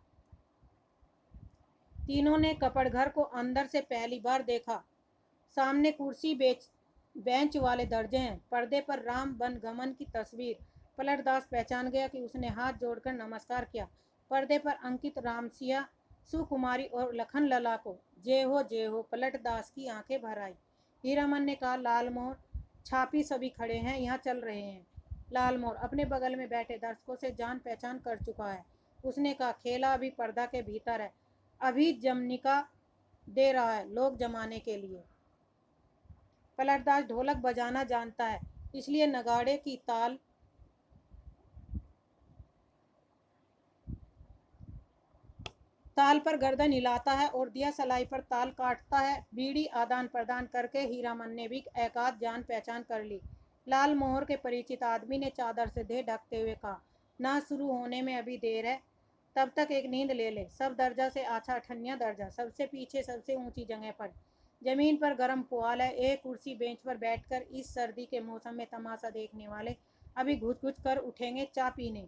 तीनों ने कपड़घर को अंदर से पहली बार देखा। सामने कुर्सी बेंच वाले दर्जे हैं, पर्दे पर राम बन गमन की तस्वीर। पलटदास पहचान गया कि उसने हाथ जोड़कर नमस्कार किया। पर्दे पर अंकित रामसिया, सुकुमारी और लखन लला को जय हो। पलटदास की आंखें भर आई। हीरामन ने कहा, लालमोहर, छापी सभी खड़े हैं, यहाँ चल रहे हैं। लालमोहर अपने बगल में बैठे दर्शकों से जान पहचान कर चुका है। उसने कहा, खेला अभी पर्दा के भीतर है, अभी जमनिका दे रहा है लोग जमाने के लिए। पलटदास ढोलक बजाना जानता है, इसलिए नगाड़े की ताल पर गर्दन हिलाता है और दिया सलाई पर ताल काटता है। बीड़ी आदान प्रदान करके हीरामन ने भी एकाध जान पहचान कर ली। लालमोहर के परिचित आदमी ने चादर से देह ढकते हुए कहा, ना शुरू होने में अभी देर है, तब तक एक नींद ले ले। सब दर्जा से अच्छा अठन्निया दर्जा, सबसे पीछे सबसे ऊंची जगह पर, जमीन पर गर्म पुआल है। एक कुर्सी बेंच पर बैठकर इस सर्दी के मौसम में तमाशा देखने वाले अभी घुस घुस कर उठेंगे चा पीने।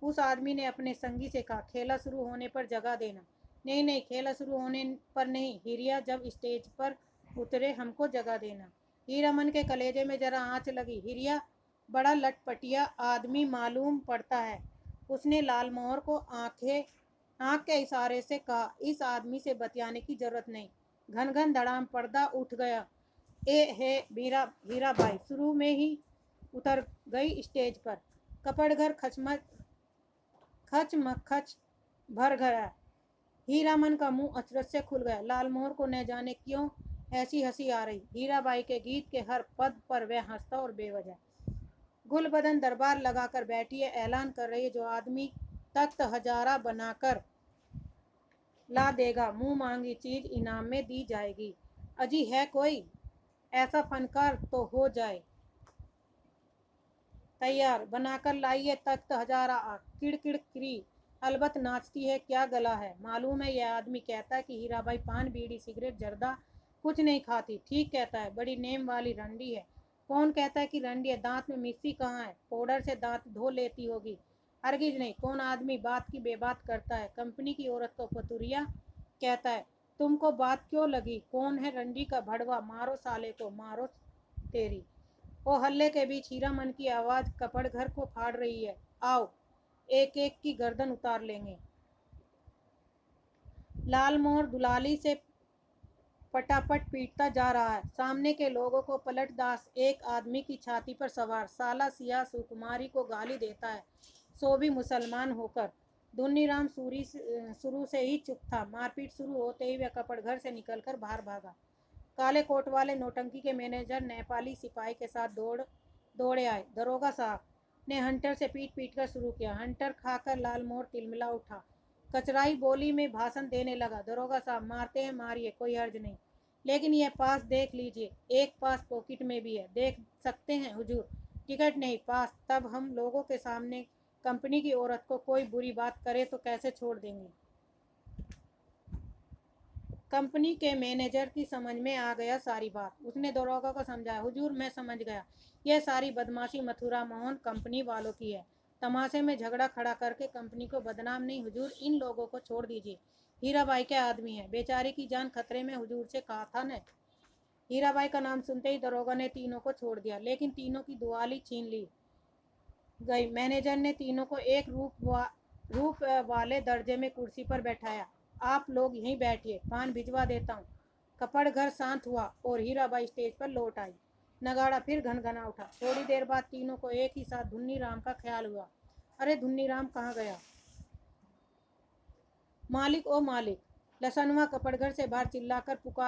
उस आदमी ने अपने संगी से कहा, खेला शुरू होने पर जगह देना। नहीं नहीं, खेला शुरू होने पर नहीं, हिरिया जब स्टेज पर उतरे हमको जगह देना। हीरामन के कलेजे में जरा आंच लगी। हिरिया बड़ा लटपटिया आदमी मालूम पड़ता है। उसने लालमोहर को आंख के इशारे से कहा, इस आदमी से बतियाने की जरूरत नहीं। घन घन धड़ाम पर्दा उठ गया। ए हे हीरा भाई शुरू में ही उतर गई स्टेज पर। कपड़घर खच मखच भर गया। हीरामन का मुंह अचरज से खुल गया। लालमोहर को न जाने क्यों ऐसी हंसी आ रही। हीराबाई के गीत के हर पद पर वह हंसता और बेवजह। गुलबदन दरबार लगाकर बैठी है, ऐलान कर रही है, जो आदमी तख्त हजारा बनाकर ला देगा, मुंह मांगी चीज इनाम में दी जाएगी। अजी है कोई। ऐसा फनकार तो हो जाए। तैयार, बनाकर लाइए तख्त हजारा आग, किड़किड़ किरी, अलबत नाचती है क्या गला है। मालूम है यह आदमी कहता है कि हीराबाई पान बीड़ी सिगरेट जर्दा कुछ नहीं खाती। ठीक कहता है, बड़ी नेम वाली रंडी है। कौन कहता है कि रंडी है? दांत में मिस्सी कहाँ है? पाउडर से दांत धो लेती होगी। हरगिज नहीं। कौन आदमी बात की बेबात करता है? कंपनी की औरत को फतुरिया कहता है। तुमको बात क्यों लगी? कौन है रंडी का भड़वा? मारो साले को, मारो तेरी। ओ हल्ले के बीच हीरामन की आवाज कपड़ घर को फाड़ रही है। आओ, एक एक की गर्दन उतार लेंगे। लाल मोहर दुलाली से पटापट पीटता जा रहा है। सामने के लोगों को पलटदास एक आदमी की छाती पर सवार साला सिया सुकुमारी को गाली देता है, सो भी मुसलमान होकर। धुन्नीराम शुरू से ही चुप था। मारपीट शुरू होते ही वह कपड़ घर से निकलकर बाहर भागा। काले कोट वाले नौटंकी के मैनेजर नेपाली सिपाही के साथ दौड़े आए। दरोगा साहब ने हंटर से पीट पीट कर शुरू किया। हंटर खाकर लालमोहर तिलमिला उठा। कचराई बोली में भाषण देने लगा। दरोगा साहब, मारते हैं मारिए, कोई हर्ज नहीं, लेकिन यह पास देख लीजिए। एक पास पॉकेट में भी है, देख सकते हैं हुजूर। टिकट नहीं, पास। तब हम लोगों के सामने कंपनी की औरत को कोई बुरी बात करे तो कैसे छोड़ देंगे? कंपनी के मैनेजर की समझ में आ गया सारी बात। उसने दरोगा को समझाया। हुजूर, मैं समझ गया, यह सारी बदमाशी मथुरा मोहन कंपनी वालों की है। तमाशे में झगड़ा खड़ा करके कंपनी को बदनाम नहीं। हुजूर, इन लोगों को छोड़ दीजिए। हीराबाई के आदमी है, बेचारी की जान खतरे में, हुजूर से कहा था न। हीराबाई का नाम सुनते ही दरोगा ने तीनों को छोड़ दिया, लेकिन तीनों की दुआली छीन ली गई। मैनेजर ने तीनों को एक रूप वाले दर्जे में कुर्सी पर बैठाया। आप लोग यहीं बैठिए, पान भिजवा देता हूँ। कपड़ घर शांत हुआ और हीराबाई स्टेज पर लौट आई। नगाड़ा फिर घनघना उठा। थोड़ी देर बाद तीनों को एक ही साथ धुन्नी राम का ख्याल हुआ। अरे, धुन्नी राम कहाँ गया? मालिक, ओ मालिक! लसनवा कपड़घर से बाहर चिल्लाकर पुकार